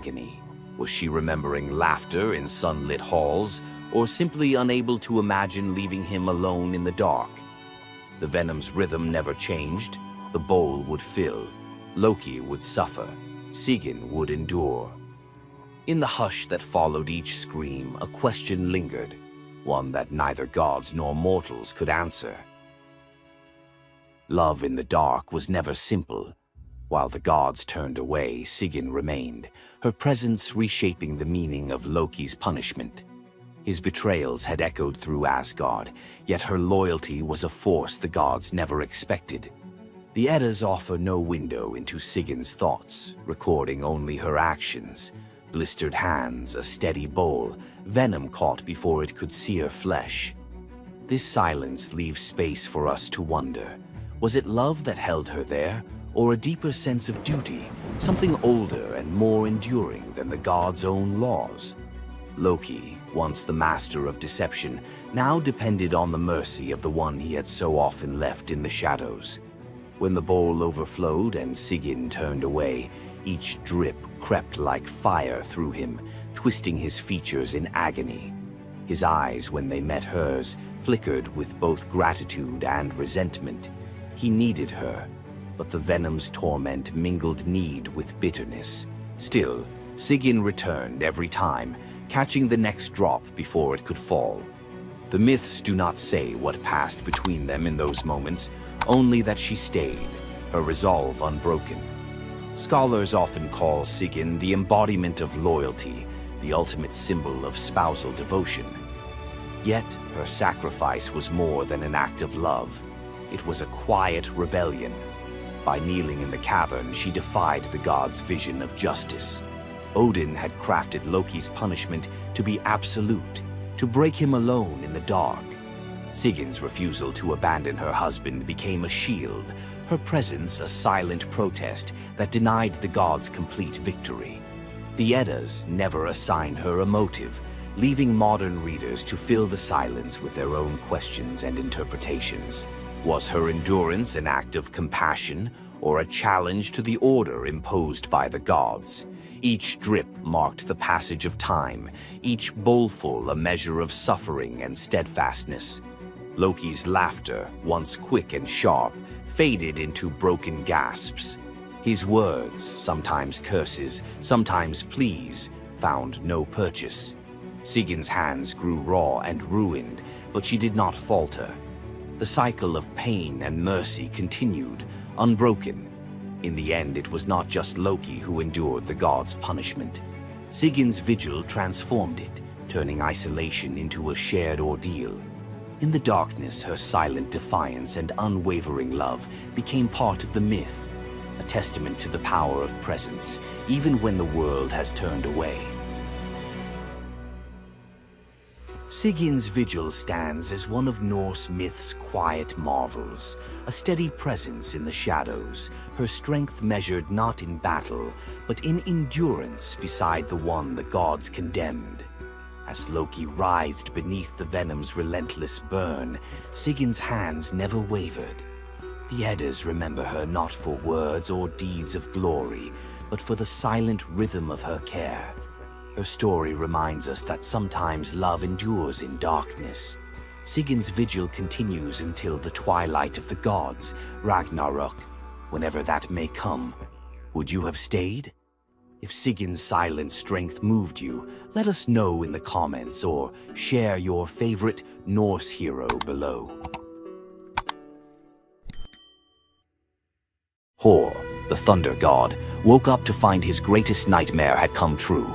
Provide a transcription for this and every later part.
agony. Was she remembering laughter in sunlit halls, or simply unable to imagine leaving him alone in the dark? The venom's rhythm never changed. The bowl would fill. Loki would suffer. Sigyn would endure. In the hush that followed each scream, a question lingered, one that neither gods nor mortals could answer. Love in the dark was never simple. While the gods turned away, Sigyn remained, her presence reshaping the meaning of Loki's punishment. His betrayals had echoed through Asgard, yet her loyalty was a force the gods never expected. The Eddas offer no window into Sigyn's thoughts, recording only her actions. Blistered hands, a steady bowl, venom caught before it could sear flesh. This silence leaves space for us to wonder. Was it love that held her there, or a deeper sense of duty, something older and more enduring than the gods' own laws? Loki, once the master of deception, now depended on the mercy of the one he had so often left in the shadows. When the bowl overflowed and Sigyn turned away, each drip crept like fire through him, twisting his features in agony. His eyes, when they met hers, flickered with both gratitude and resentment. He needed her, but the venom's torment mingled need with bitterness. Still, Sigyn returned every time, catching the next drop before it could fall. The myths do not say what passed between them in those moments, only that she stayed, her resolve unbroken. Scholars often call Sigyn the embodiment of loyalty, the ultimate symbol of spousal devotion. Yet, her sacrifice was more than an act of love. It was a quiet rebellion. By kneeling in the cavern, she defied the gods' vision of justice. Odin had crafted Loki's punishment to be absolute, to break him alone in the dark. Sigyn's refusal to abandon her husband became a shield, her presence a silent protest that denied the gods complete victory. The Eddas never assign her a motive, leaving modern readers to fill the silence with their own questions and interpretations. Was her endurance an act of compassion, or a challenge to the order imposed by the gods? Each drip marked the passage of time, each bowlful a measure of suffering and steadfastness. Loki's laughter, once quick and sharp, faded into broken gasps. His words, sometimes curses, sometimes pleas, found no purchase. Sigyn's hands grew raw and ruined, but she did not falter. The cycle of pain and mercy continued, unbroken. In the end, it was not just Loki who endured the gods' punishment. Sigyn's vigil transformed it, turning isolation into a shared ordeal. In the darkness, her silent defiance and unwavering love became part of the myth, a testament to the power of presence, even when the world has turned away. Sigyn's vigil stands as one of Norse myth's quiet marvels, a steady presence in the shadows, her strength measured not in battle, but in endurance beside the one the gods condemned. As Loki writhed beneath the venom's relentless burn, Sigyn's hands never wavered. The Eddas remember her not for words or deeds of glory, but for the silent rhythm of her care. Her story reminds us that sometimes love endures in darkness. Sigyn's vigil continues until the twilight of the gods, Ragnarok, whenever that may come. Would you have stayed? If Sigyn's silent strength moved you, let us know in the comments or share your favorite Norse hero below. Thor, the thunder god, woke up to find his greatest nightmare had come true.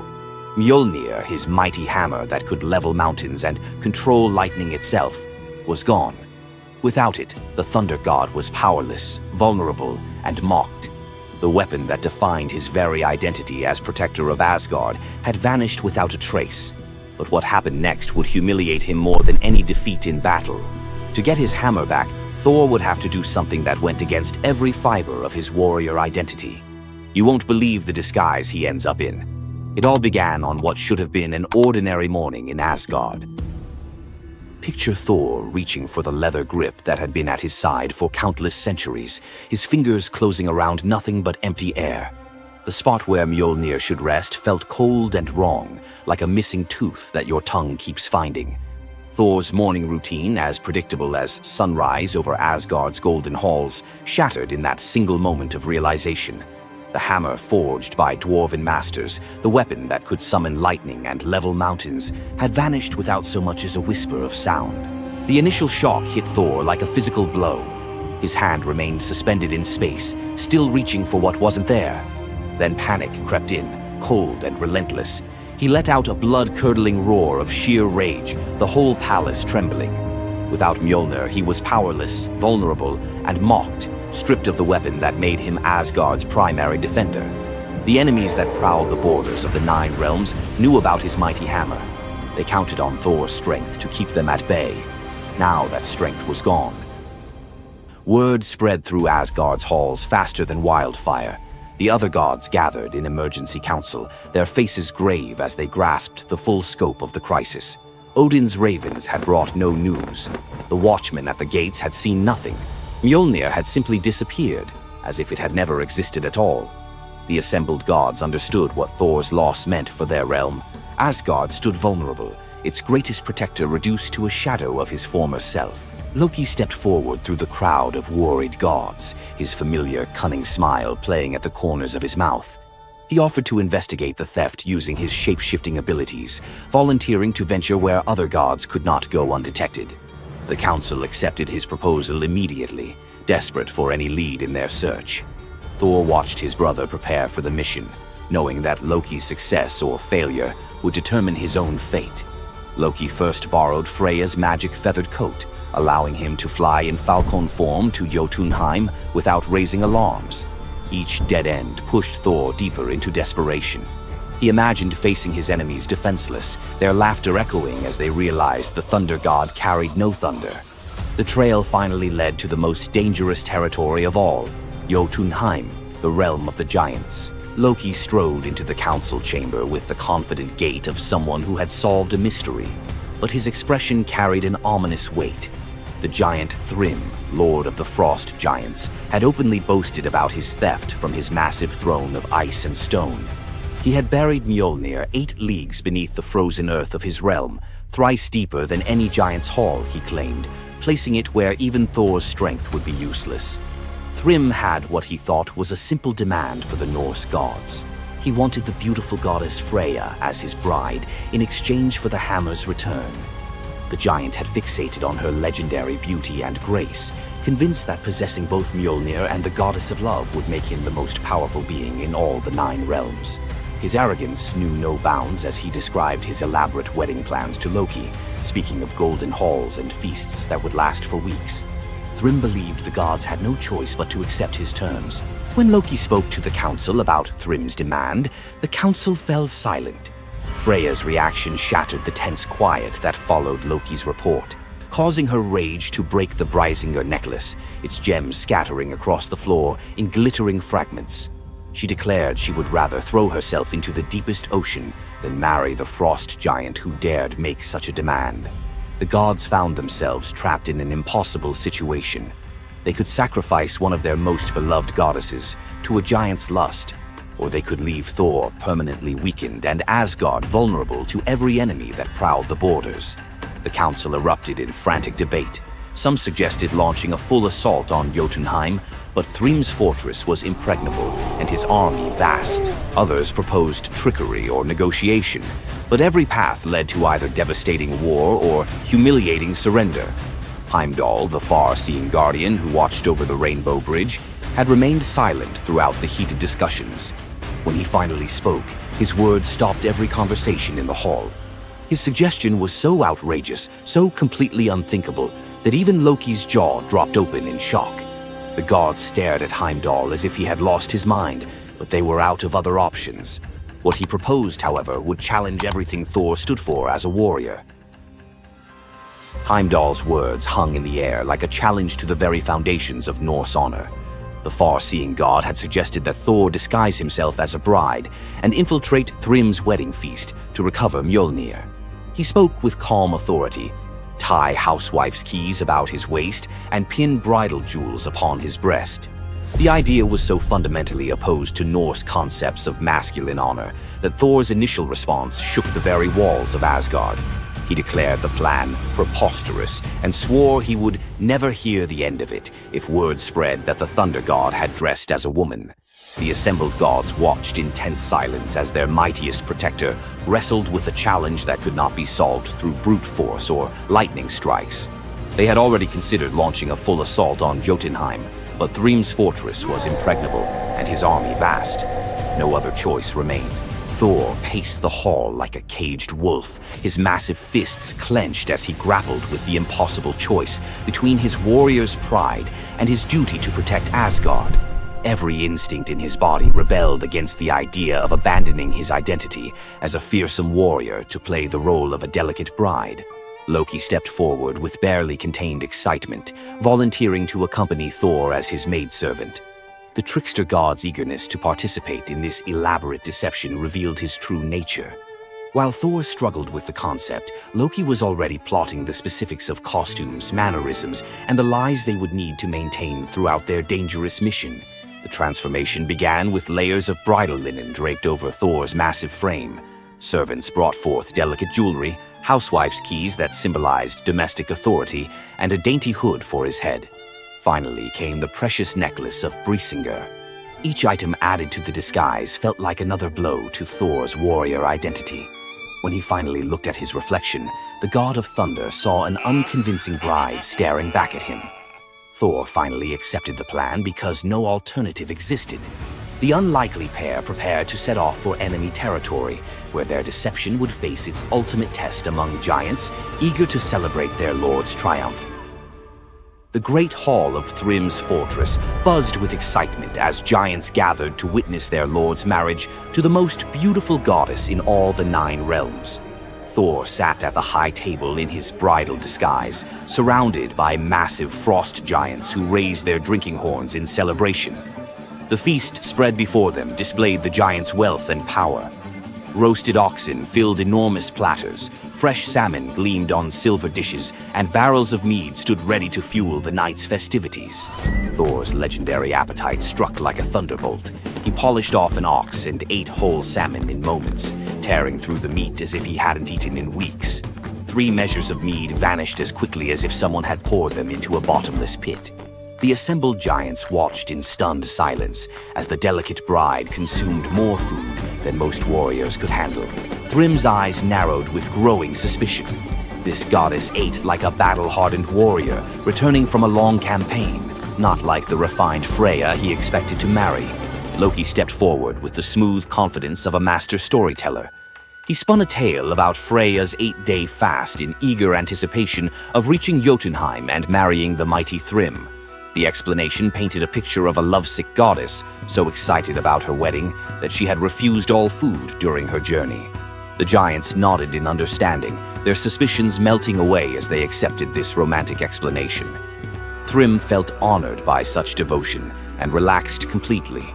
Mjolnir, his mighty hammer that could level mountains and control lightning itself, was gone. Without it, the thunder god was powerless, vulnerable, and mocked. The weapon that defined his very identity as protector of Asgard had vanished without a trace. But what happened next would humiliate him more than any defeat in battle. To get his hammer back, Thor would have to do something that went against every fiber of his warrior identity. You won't believe the disguise he ends up in. It all began on what should have been an ordinary morning in Asgard. Picture Thor reaching for the leather grip that had been at his side for countless centuries, his fingers closing around nothing but empty air. The spot where Mjolnir should rest felt cold and wrong, like a missing tooth that your tongue keeps finding. Thor's morning routine, as predictable as sunrise over Asgard's golden halls, shattered in that single moment of realization. The hammer forged by dwarven masters, the weapon that could summon lightning and level mountains, had vanished without so much as a whisper of sound. The initial shock hit Thor like a physical blow. His hand remained suspended in space, still reaching for what wasn't there. Then panic crept in, cold and relentless. He let out a blood-curdling roar of sheer rage, the whole palace trembling. Without Mjolnir, he was powerless, vulnerable, and mocked, stripped of the weapon that made him Asgard's primary defender. The enemies that prowled the borders of the 9 realms knew about his mighty hammer. They counted on Thor's strength to keep them at bay. Now that strength was gone. Word spread through Asgard's halls faster than wildfire. The other gods gathered in emergency council, their faces grave as they grasped the full scope of the crisis. Odin's ravens had brought no news. The watchmen at the gates had seen nothing. Mjolnir had simply disappeared, as if it had never existed at all. The assembled gods understood what Thor's loss meant for their realm. Asgard stood vulnerable, its greatest protector reduced to a shadow of his former self. Loki stepped forward through the crowd of worried gods, his familiar, cunning smile playing at the corners of his mouth. He offered to investigate the theft using his shape-shifting abilities, volunteering to venture where other gods could not go undetected. The council accepted his proposal immediately, desperate for any lead in their search. Thor watched his brother prepare for the mission, knowing that Loki's success or failure would determine his own fate. Loki first borrowed Freya's magic feathered coat, allowing him to fly in falcon form to Jotunheim without raising alarms. Each dead end pushed Thor deeper into desperation. He imagined facing his enemies defenseless, their laughter echoing as they realized the thunder god carried no thunder. The trail finally led to the most dangerous territory of all, Jotunheim, the realm of the giants. Loki strode into the council chamber with the confident gait of someone who had solved a mystery, but his expression carried an ominous weight. The giant Thrym, lord of the frost giants, had openly boasted about his theft from his massive throne of ice and stone. He had buried Mjolnir 8 leagues beneath the frozen earth of his realm, thrice deeper than any giant's hall, he claimed, placing it where even Thor's strength would be useless. Thrym had what he thought was a simple demand for the Norse gods. He wanted the beautiful goddess Freya as his bride in exchange for the hammer's return. The giant had fixated on her legendary beauty and grace, convinced that possessing both Mjolnir and the goddess of love would make him the most powerful being in all the 9 realms. His arrogance knew no bounds as he described his elaborate wedding plans to Loki, speaking of golden halls and feasts that would last for weeks. Thrym believed the gods had no choice but to accept his terms. When Loki spoke to the council about Thrym's demand, the council fell silent. Freya's reaction shattered the tense quiet that followed Loki's report, causing her rage to break the Brysinger necklace, its gems scattering across the floor in glittering fragments. She declared she would rather throw herself into the deepest ocean than marry the frost giant who dared make such a demand. The gods found themselves trapped in an impossible situation. They could sacrifice one of their most beloved goddesses to a giant's lust, or they could leave Thor permanently weakened and Asgard vulnerable to every enemy that prowled the borders. The council erupted in frantic debate. Some suggested launching a full assault on Jotunheim, but Thrym's fortress was impregnable and his army vast. Others proposed trickery or negotiation, but every path led to either devastating war or humiliating surrender. Heimdall, the far-seeing guardian who watched over the Rainbow Bridge, had remained silent throughout the heated discussions. When he finally spoke, his words stopped every conversation in the hall. His suggestion was so outrageous, so completely unthinkable, that even Loki's jaw dropped open in shock. The gods stared at Heimdall as if he had lost his mind, but they were out of other options. What he proposed, however, would challenge everything Thor stood for as a warrior. Heimdall's words hung in the air like a challenge to the very foundations of Norse honor. The far-seeing god had suggested that Thor disguise himself as a bride and infiltrate Thrym's wedding feast to recover Mjolnir. He spoke with calm authority, tie housewife's keys about his waist, and pin bridal jewels upon his breast. The idea was so fundamentally opposed to Norse concepts of masculine honor that Thor's initial response shook the very walls of Asgard. He declared the plan preposterous and swore he would never hear the end of it if word spread that the thunder god had dressed as a woman. The assembled gods watched in tense silence as their mightiest protector wrestled with a challenge that could not be solved through brute force or lightning strikes. They had already considered launching a full assault on Jotunheim, but Thrym's fortress was impregnable and his army vast. No other choice remained. Thor paced the hall like a caged wolf, his massive fists clenched as he grappled with the impossible choice between his warrior's pride and his duty to protect Asgard. Every instinct in his body rebelled against the idea of abandoning his identity as a fearsome warrior to play the role of a delicate bride. Loki stepped forward with barely contained excitement, volunteering to accompany Thor as his maidservant. The trickster god's eagerness to participate in this elaborate deception revealed his true nature. While Thor struggled with the concept, Loki was already plotting the specifics of costumes, mannerisms, and the lies they would need to maintain throughout their dangerous mission. The transformation began with layers of bridal linen draped over Thor's massive frame. Servants brought forth delicate jewelry, housewife's keys that symbolized domestic authority, and a dainty hood for his head. Finally came the precious necklace of Brisingr. Each item added to the disguise felt like another blow to Thor's warrior identity. When he finally looked at his reflection, the god of thunder saw an unconvincing bride staring back at him. Thor finally accepted the plan because no alternative existed. The unlikely pair prepared to set off for enemy territory, where their deception would face its ultimate test among giants, eager to celebrate their lord's triumph. The great hall of Thrym's fortress buzzed with excitement as giants gathered to witness their lord's marriage to the most beautiful goddess in all the 9 realms. Thor sat at the high table in his bridal disguise, surrounded by massive frost giants who raised their drinking horns in celebration. The feast spread before them displayed the giants' wealth and power. Roasted oxen filled enormous platters, fresh salmon gleamed on silver dishes, and barrels of mead stood ready to fuel the night's festivities. Thor's legendary appetite struck like a thunderbolt. He polished off an ox and ate whole salmon in moments, tearing through the meat as if he hadn't eaten in weeks. 3 measures of mead vanished as quickly as if someone had poured them into a bottomless pit. The assembled giants watched in stunned silence as the delicate bride consumed more food than most warriors could handle. Thrym's eyes narrowed with growing suspicion. This goddess ate like a battle-hardened warrior, returning from a long campaign, not like the refined Freya he expected to marry. Loki stepped forward with the smooth confidence of a master storyteller. He spun a tale about Freya's 8-day fast in eager anticipation of reaching Jotunheim and marrying the mighty Thrym. The explanation painted a picture of a lovesick goddess, so excited about her wedding that she had refused all food during her journey. The giants nodded in understanding, their suspicions melting away as they accepted this romantic explanation. Thrym felt honored by such devotion and relaxed completely,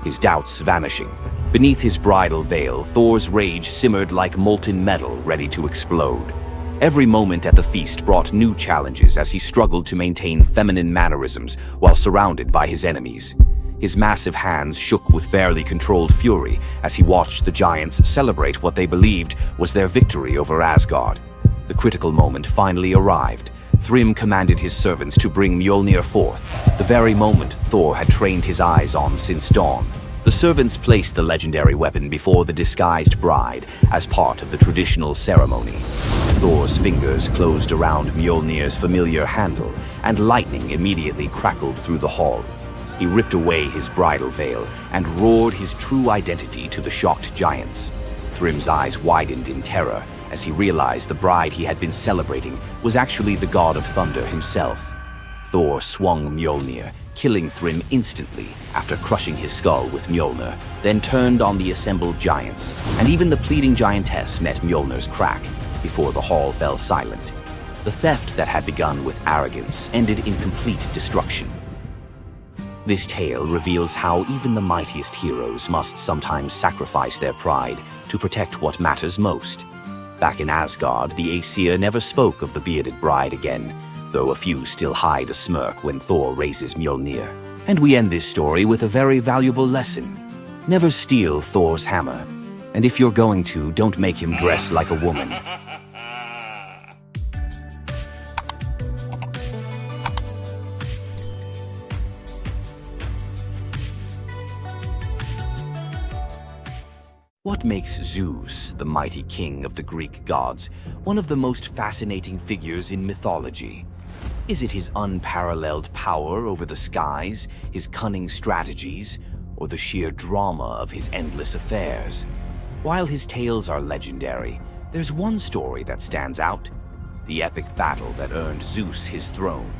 his doubts vanishing. Beneath his bridal veil, Thor's rage simmered like molten metal ready to explode. Every moment at the feast brought new challenges as he struggled to maintain feminine mannerisms while surrounded by his enemies. His massive hands shook with barely controlled fury as he watched the giants celebrate what they believed was their victory over Asgard. The critical moment finally arrived. Thrym commanded his servants to bring Mjolnir forth, the very moment Thor had trained his eyes on since dawn. The servants placed the legendary weapon before the disguised bride as part of the traditional ceremony. Thor's fingers closed around Mjolnir's familiar handle, and lightning immediately crackled through the hall. He ripped away his bridal veil and roared his true identity to the shocked giants. Thrym's eyes widened in terror as he realized the bride he had been celebrating was actually the god of thunder himself. Thor swung Mjolnir, killing Thrym instantly after crushing his skull with Mjolnir, then turned on the assembled giants, and even the pleading giantess met Mjolnir's crack before the hall fell silent. The theft that had begun with arrogance ended in complete destruction. This tale reveals how even the mightiest heroes must sometimes sacrifice their pride to protect what matters most. Back in Asgard, the Aesir never spoke of the bearded bride again, though a few still hide a smirk when Thor raises Mjolnir. And we end this story with a very valuable lesson. Never steal Thor's hammer. And if you're going to, don't make him dress like a woman. What makes Zeus, the mighty king of the Greek gods, one of the most fascinating figures in mythology? Is it his unparalleled power over the skies, his cunning strategies, or the sheer drama of his endless affairs? While his tales are legendary, there's one story that stands out: the epic battle that earned Zeus his throne,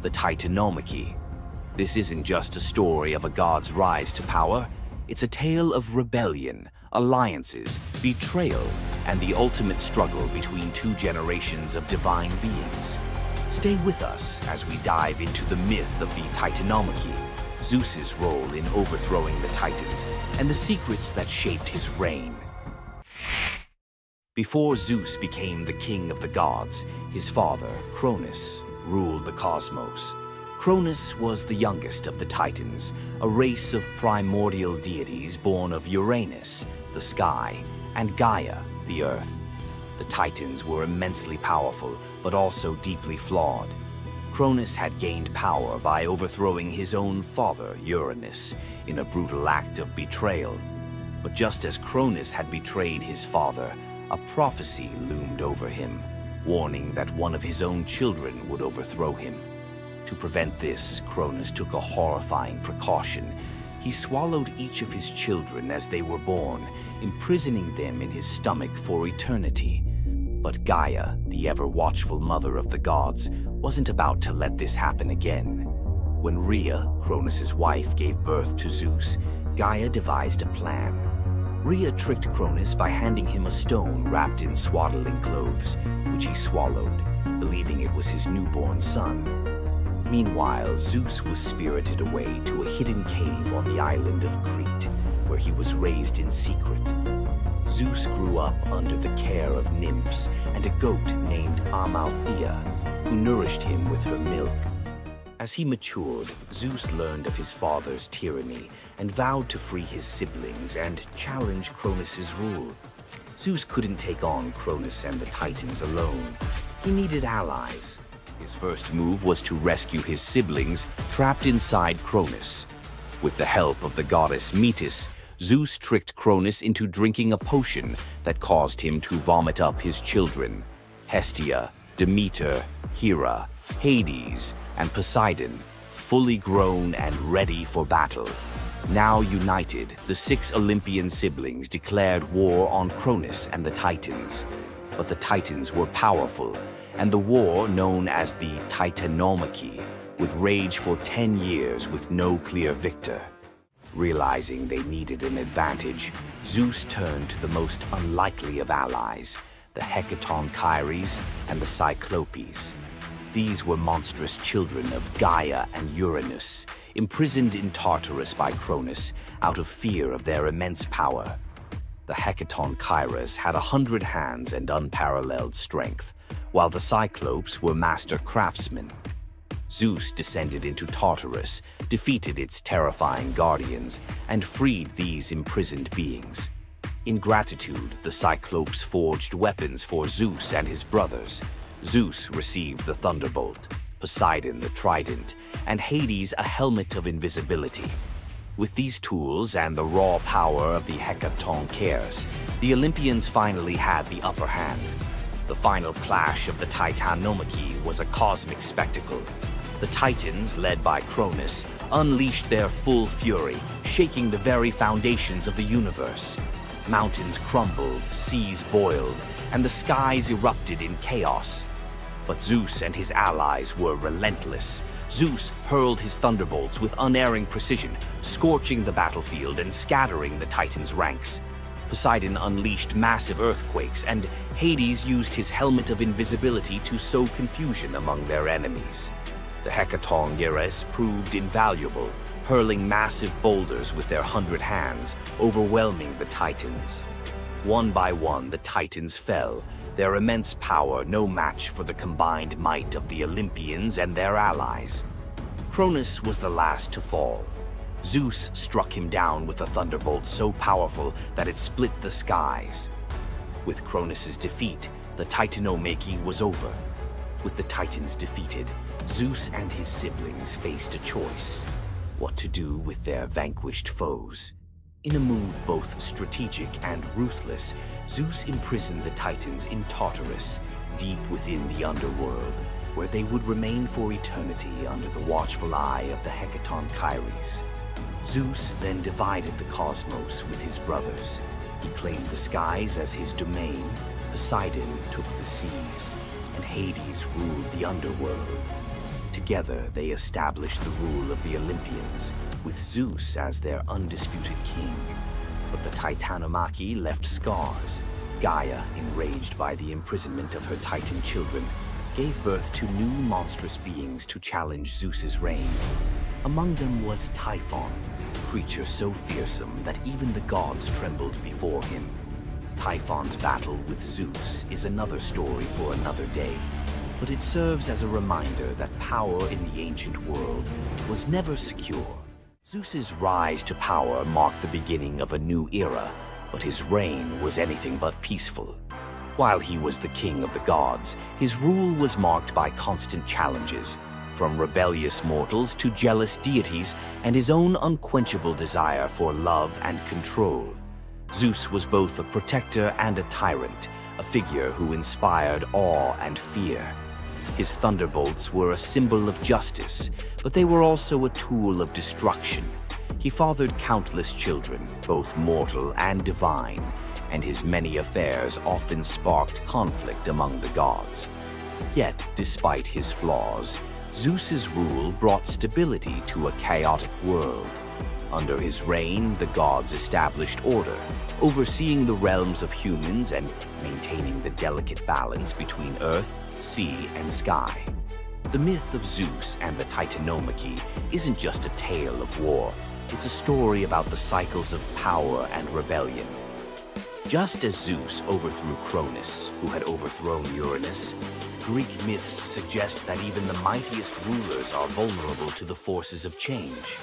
the Titanomachy. This isn't just a story of a god's rise to power, it's a tale of rebellion, alliances, betrayal, and the ultimate struggle between two generations of divine beings. Stay with us as we dive into the myth of the Titanomachy, Zeus's role in overthrowing the Titans, and the secrets that shaped his reign. Before Zeus became the king of the gods, his father, Cronus, ruled the cosmos. Cronus was the youngest of the Titans, a race of primordial deities born of Uranus, the sky, and Gaia, the earth. The Titans were immensely powerful, but also deeply flawed. Cronus had gained power by overthrowing his own father, Uranus, in a brutal act of betrayal. But just as Cronus had betrayed his father, a prophecy loomed over him, warning that one of his own children would overthrow him. To prevent this, Cronus took a horrifying precaution. He swallowed each of his children as they were born, imprisoning them in his stomach for eternity. But Gaia, the ever-watchful mother of the gods, wasn't about to let this happen again. When Rhea, Cronus's wife, gave birth to Zeus, Gaia devised a plan. Rhea tricked Cronus by handing him a stone wrapped in swaddling clothes, which he swallowed, believing it was his newborn son. Meanwhile, Zeus was spirited away to a hidden cave on the island of Crete, where he was raised in secret. Zeus grew up under the care of nymphs and a goat named Amalthea, who nourished him with her milk. As he matured, Zeus learned of his father's tyranny and vowed to free his siblings and challenge Cronus's rule. Zeus couldn't take on Cronus and the Titans alone. He needed allies. His first move was to rescue his siblings trapped inside Cronus. With the help of the goddess Metis, Zeus tricked Cronus into drinking a potion that caused him to vomit up his children: Hestia, Demeter, Hera, Hades, and Poseidon, fully grown and ready for battle. Now united, the 6 Olympian siblings declared war on Cronus and the Titans. But the Titans were powerful, and the war, known as the Titanomachy, would rage for 10 years with no clear victor. Realizing they needed an advantage, Zeus turned to the most unlikely of allies, the Hecatonchires and the Cyclopes. These were monstrous children of Gaia and Uranus, imprisoned in Tartarus by Cronus out of fear of their immense power. The Hecatonchires had 100 hands and unparalleled strength, while the Cyclopes were master craftsmen. Zeus descended into Tartarus, defeated its terrifying guardians, and freed these imprisoned beings. In gratitude, the Cyclopes forged weapons for Zeus and his brothers. Zeus received the thunderbolt, Poseidon the trident, and Hades a helmet of invisibility. With these tools and the raw power of the Hecatonchires, the Olympians finally had the upper hand. The final clash of the Titanomachy was a cosmic spectacle. The Titans, led by Cronus, unleashed their full fury, shaking the very foundations of the universe. Mountains crumbled, seas boiled, and the skies erupted in chaos. But Zeus and his allies were relentless. Zeus hurled his thunderbolts with unerring precision, scorching the battlefield and scattering the Titans' ranks. Poseidon unleashed massive earthquakes, and Hades used his helmet of invisibility to sow confusion among their enemies. The Hecatonchires proved invaluable, hurling massive boulders with their 100 hands, overwhelming the Titans. One by one, the Titans fell, their immense power no match for the combined might of the Olympians and their allies. Cronus was the last to fall. Zeus struck him down with a thunderbolt so powerful that it split the skies. With Cronus's defeat, the Titanomachy was over. With the Titans defeated, Zeus and his siblings faced a choice: what to do with their vanquished foes. In a move both strategic and ruthless, Zeus imprisoned the Titans in Tartarus, deep within the underworld, where they would remain for eternity under the watchful eye of the Hecaton Kyries. Zeus then divided the cosmos with his brothers. He claimed the skies as his domain, Poseidon took the seas, and Hades ruled the underworld. Together they established the rule of the Olympians, with Zeus as their undisputed king. But the Titanomachy left scars. Gaia, enraged by the imprisonment of her Titan children, gave birth to new monstrous beings to challenge Zeus's reign. Among them was Typhon, a creature so fearsome that even the gods trembled before him. Typhon's battle with Zeus is another story for another day, but it serves as a reminder that power in the ancient world was never secure. Zeus's rise to power marked the beginning of a new era, but his reign was anything but peaceful. While he was the king of the gods, his rule was marked by constant challenges, from rebellious mortals to jealous deities and his own unquenchable desire for love and control. Zeus was both a protector and a tyrant, a figure who inspired awe and fear. His thunderbolts were a symbol of justice, but they were also a tool of destruction. He fathered countless children, both mortal and divine, and his many affairs often sparked conflict among the gods. Yet, despite his flaws, Zeus's rule brought stability to a chaotic world. Under his reign, the gods established order, overseeing the realms of humans and maintaining the delicate balance between earth, sea, and sky. The myth of Zeus and the Titanomachy isn't just a tale of war. It's a story about the cycles of power and rebellion. Just as Zeus overthrew Cronus, who had overthrown Uranus, Greek myths suggest that even the mightiest rulers are vulnerable to the forces of change.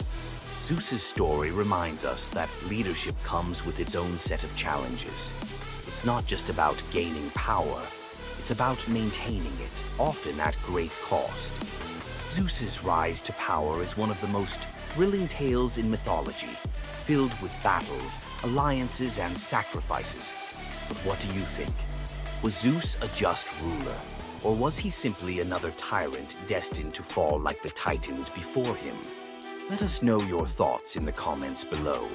Zeus's story reminds us that leadership comes with its own set of challenges. It's not just about gaining power, it's about maintaining it, often at great cost. Zeus's rise to power is one of the most thrilling tales in mythology, filled with battles, alliances, and sacrifices. But what do you think? Was Zeus a just ruler, or was he simply another tyrant destined to fall like the Titans before him? Let us know your thoughts in the comments below.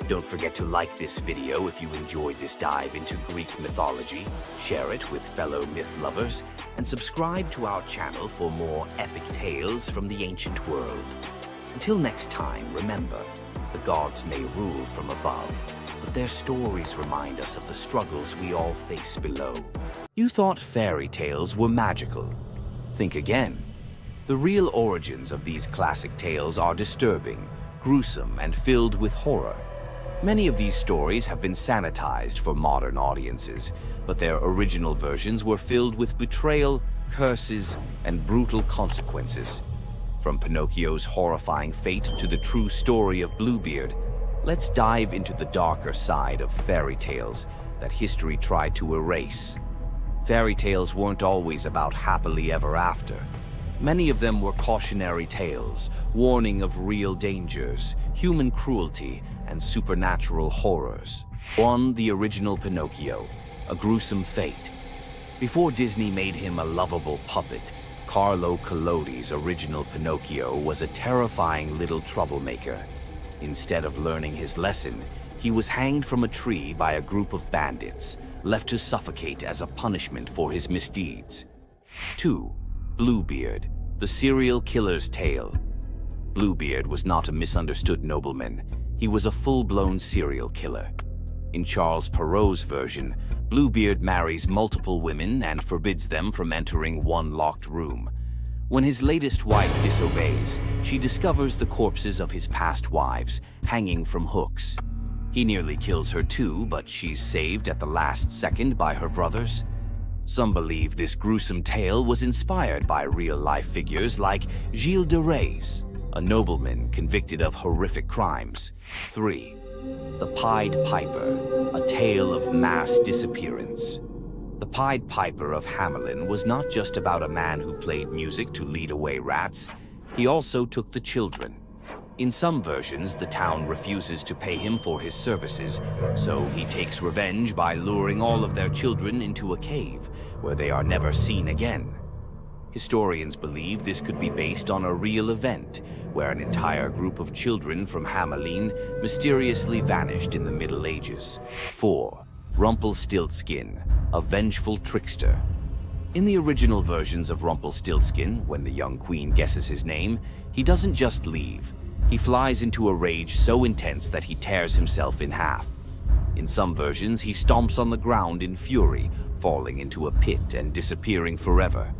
Don't forget to like this video if you enjoyed this dive into Greek mythology, share it with fellow myth lovers, and subscribe to our channel for more epic tales from the ancient world. Until next time, remember, the gods may rule from above, but their stories remind us of the struggles we all face below. You thought fairy tales were magical. Think again. The real origins of these classic tales are disturbing, gruesome, and filled with horror. Many of these stories have been sanitized for modern audiences, but their original versions were filled with betrayal, curses, and brutal consequences. From Pinocchio's horrifying fate to the true story of Bluebeard, let's dive into the darker side of fairy tales that history tried to erase. Fairy tales weren't always about happily ever after. Many of them were cautionary tales, warning of real dangers, human cruelty, and supernatural horrors. One, the original Pinocchio, a gruesome fate. Before Disney made him a lovable puppet, Carlo Collodi's original Pinocchio was a terrifying little troublemaker. Instead of learning his lesson, he was hanged from a tree by a group of bandits, left to suffocate as a punishment for his misdeeds. 2. Bluebeard, the serial killer's tale. Bluebeard was not a misunderstood nobleman. He was a full-blown serial killer. In Charles Perrault's version, Bluebeard marries multiple women and forbids them from entering one locked room. When his latest wife disobeys, she discovers the corpses of his past wives hanging from hooks. He nearly kills her too, but she's saved at the last second by her brothers. Some believe this gruesome tale was inspired by real-life figures like Gilles de Rais, a nobleman convicted of horrific crimes. 3. The Pied Piper, a tale of mass disappearance. The Pied Piper of Hamelin was not just about a man who played music to lead away rats. He also took the children. In some versions, the town refuses to pay him for his services, so he takes revenge by luring all of their children into a cave, where they are never seen again. Historians believe this could be based on a real event, where an entire group of children from Hamelin mysteriously vanished in the Middle Ages. 4. Rumpelstiltskin, a vengeful trickster. In the original versions of Rumpelstiltskin, when the young queen guesses his name, he doesn't just leave. He flies into a rage so intense that he tears himself in half. In some versions, he stomps on the ground in fury, falling into a pit and disappearing forever.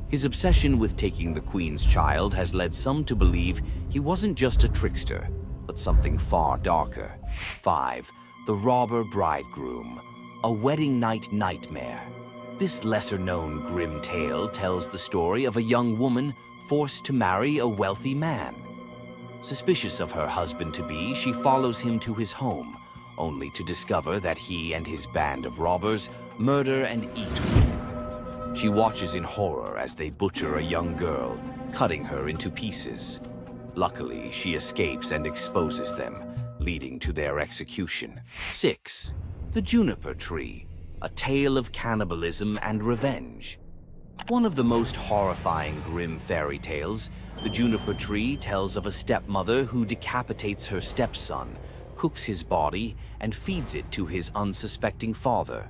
His obsession with taking the queen's child has led some to believe he wasn't just a trickster, but something far darker. 5. The Robber Bridegroom, a wedding night nightmare. This lesser-known grim tale tells the story of a young woman forced to marry a wealthy man. Suspicious of her husband-to-be, she follows him to his home, only to discover that he and his band of robbers murder and eat women. She watches in horror as they butcher a young girl, cutting her into pieces. Luckily, she escapes and exposes them, leading to their execution. 6. The Juniper Tree, a tale of cannibalism and revenge. One of the most horrifying grim fairy tales, The Juniper Tree tells of a stepmother who decapitates her stepson, cooks his body, and feeds it to his unsuspecting father.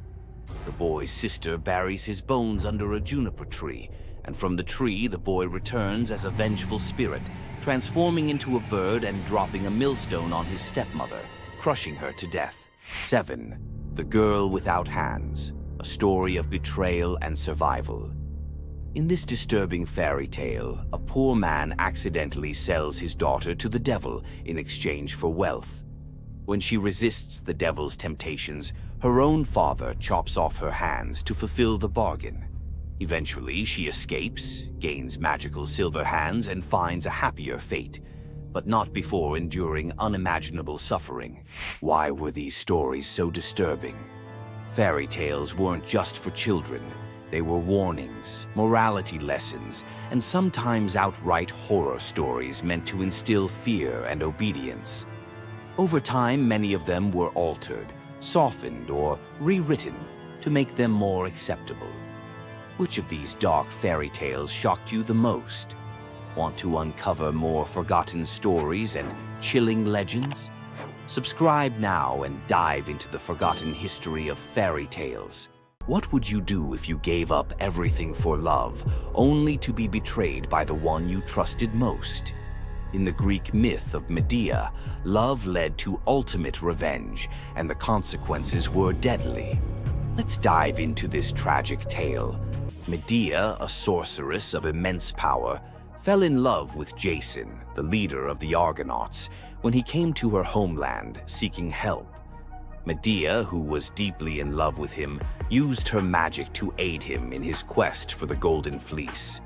The boy's sister buries his bones under a juniper tree, and from the tree the boy returns as a vengeful spirit, transforming into a bird and dropping a millstone on his stepmother, crushing her to death. 7. The Girl Without Hands, a story of betrayal and survival. In this disturbing fairy tale, a poor man accidentally sells his daughter to the devil in exchange for wealth. When she resists the devil's temptations, her own father chops off her hands to fulfill the bargain. Eventually, she escapes, gains magical silver hands, and finds a happier fate, but not before enduring unimaginable suffering. Why were these stories so disturbing? Fairy tales weren't just for children. They were warnings, morality lessons, and sometimes outright horror stories meant to instill fear and obedience. Over time, many of them were altered, softened, or rewritten to make them more acceptable. Which of these dark fairy tales shocked you the most? Want to uncover more forgotten stories and chilling legends? Subscribe now and dive into the forgotten history of fairy tales. What would you do if you gave up everything for love, only to be betrayed by the one you trusted most? In the Greek myth of Medea, love led to ultimate revenge, and the consequences were deadly. Let's dive into this tragic tale. Medea, a sorceress of immense power, fell in love with Jason, the leader of the Argonauts, when he came to her homeland seeking help. Medea, who was deeply in love with him, used her magic to aid him in his quest for the Golden Fleece.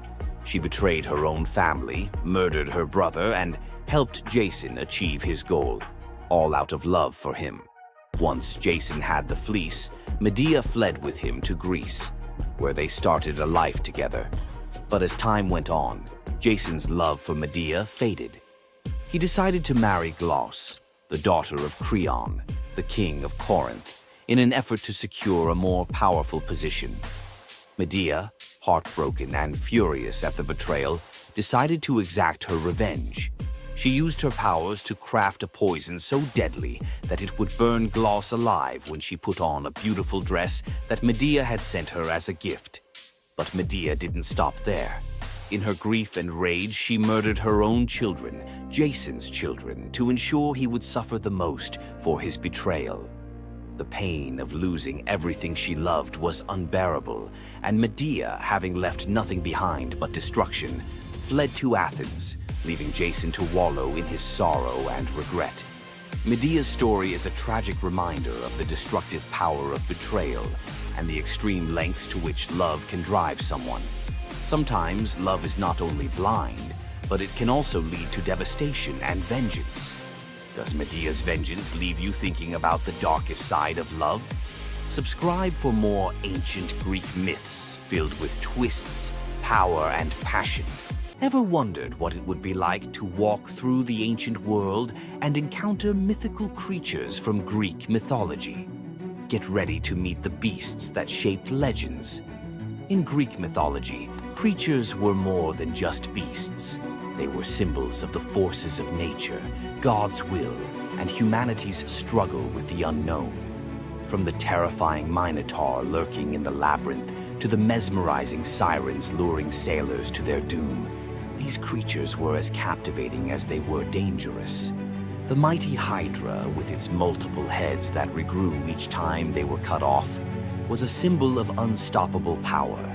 She betrayed her own family, murdered her brother, and helped Jason achieve his goal, all out of love for him. Once Jason had the fleece, Medea fled with him to Greece, where they started a life together. But as time went on, Jason's love for Medea faded. He decided to marry Glauce, the daughter of Creon, the king of Corinth, in an effort to secure a more powerful position. Medea, heartbroken and furious at the betrayal, decided to exact her revenge. She used her powers to craft a poison so deadly that it would burn Glauce alive when she put on a beautiful dress that Medea had sent her as a gift. But Medea didn't stop there. In her grief and rage, she murdered her own children, Jason's children, to ensure he would suffer the most for his betrayal. The pain of losing everything she loved was unbearable, and Medea, having left nothing behind but destruction, fled to Athens, leaving Jason to wallow in his sorrow and regret. Medea's story is a tragic reminder of the destructive power of betrayal and the extreme lengths to which love can drive someone. Sometimes love is not only blind, but it can also lead to devastation and vengeance. Does Medea's vengeance leave you thinking about the darkest side of love? Subscribe for more ancient Greek myths filled with twists, power, and passion. Ever wondered what it would be like to walk through the ancient world and encounter mythical creatures from Greek mythology? Get ready to meet the beasts that shaped legends. In Greek mythology, creatures were more than just beasts. They were symbols of the forces of nature, God's will, and humanity's struggle with the unknown. From the terrifying Minotaur lurking in the labyrinth to the mesmerizing sirens luring sailors to their doom, these creatures were as captivating as they were dangerous. The mighty Hydra, with its multiple heads that regrew each time they were cut off, was a symbol of unstoppable power.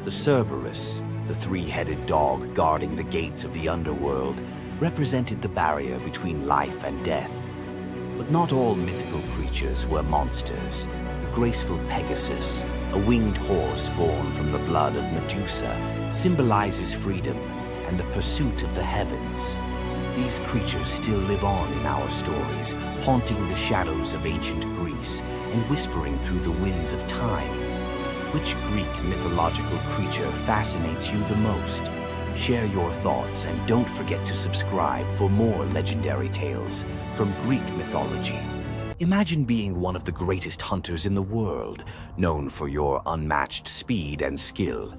The Cerberus, the three-headed dog guarding the gates of the underworld, represented the barrier between life and death. But not all mythical creatures were monsters. The graceful Pegasus, a winged horse born from the blood of Medusa, symbolizes freedom and the pursuit of the heavens. These creatures still live on in our stories, haunting the shadows of ancient Greece and whispering through the winds of time. Which Greek mythological creature fascinates you the most? Share your thoughts and don't forget to subscribe for more legendary tales from Greek mythology. Imagine being one of the greatest hunters in the world, known for your unmatched speed and skill.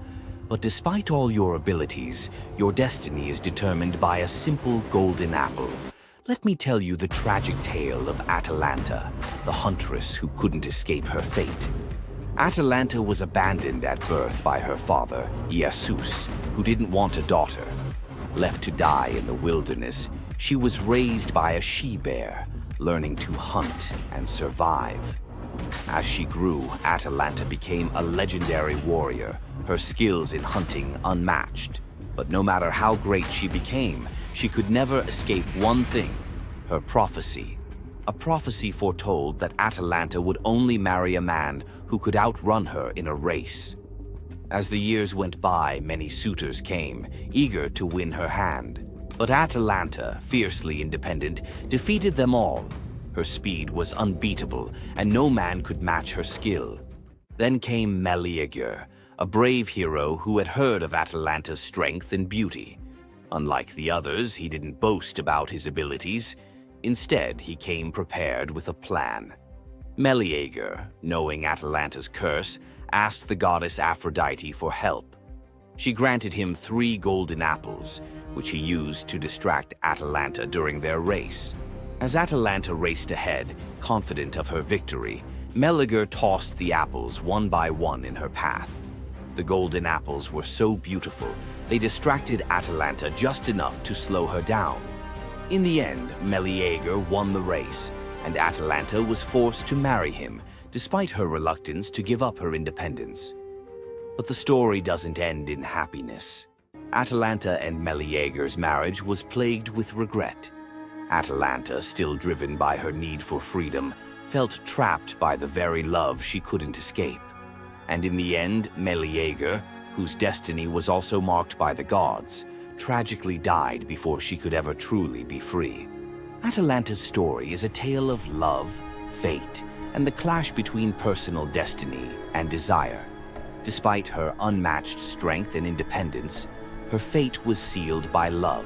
But despite all your abilities, your destiny is determined by a simple golden apple. Let me tell you the tragic tale of Atalanta, the huntress who couldn't escape her fate. Atalanta was abandoned at birth by her father, Zeus, who didn't want a daughter. Left to die in the wilderness, she was raised by a she-bear, learning to hunt and survive. As she grew, Atalanta became a legendary warrior, her skills in hunting unmatched. But no matter how great she became, she could never escape one thing: her prophecy. A prophecy foretold that Atalanta would only marry a man who could outrun her in a race. As the years went by, many suitors came, eager to win her hand. But Atalanta, fiercely independent, defeated them all. Her speed was unbeatable, and no man could match her skill. Then came Meleager, a brave hero who had heard of Atalanta's strength and beauty. Unlike the others, he didn't boast about his abilities. Instead, he came prepared with a plan. Meleager, knowing Atalanta's curse, asked the goddess Aphrodite for help. She granted him 3 golden apples, which he used to distract Atalanta during their race. As Atalanta raced ahead, confident of her victory, Meleager tossed the apples one by one in her path. The golden apples were so beautiful, they distracted Atalanta just enough to slow her down. In the end, Meleager won the race, and Atalanta was forced to marry him, despite her reluctance to give up her independence. But the story doesn't end in happiness. Atalanta and Meleager's marriage was plagued with regret. Atalanta, still driven by her need for freedom, felt trapped by the very love she couldn't escape. And in the end, Meleager, whose destiny was also marked by the gods, tragically died before she could ever truly be free. Atalanta's story is a tale of love, fate, and the clash between personal destiny and desire. Despite her unmatched strength and independence, her fate was sealed by love,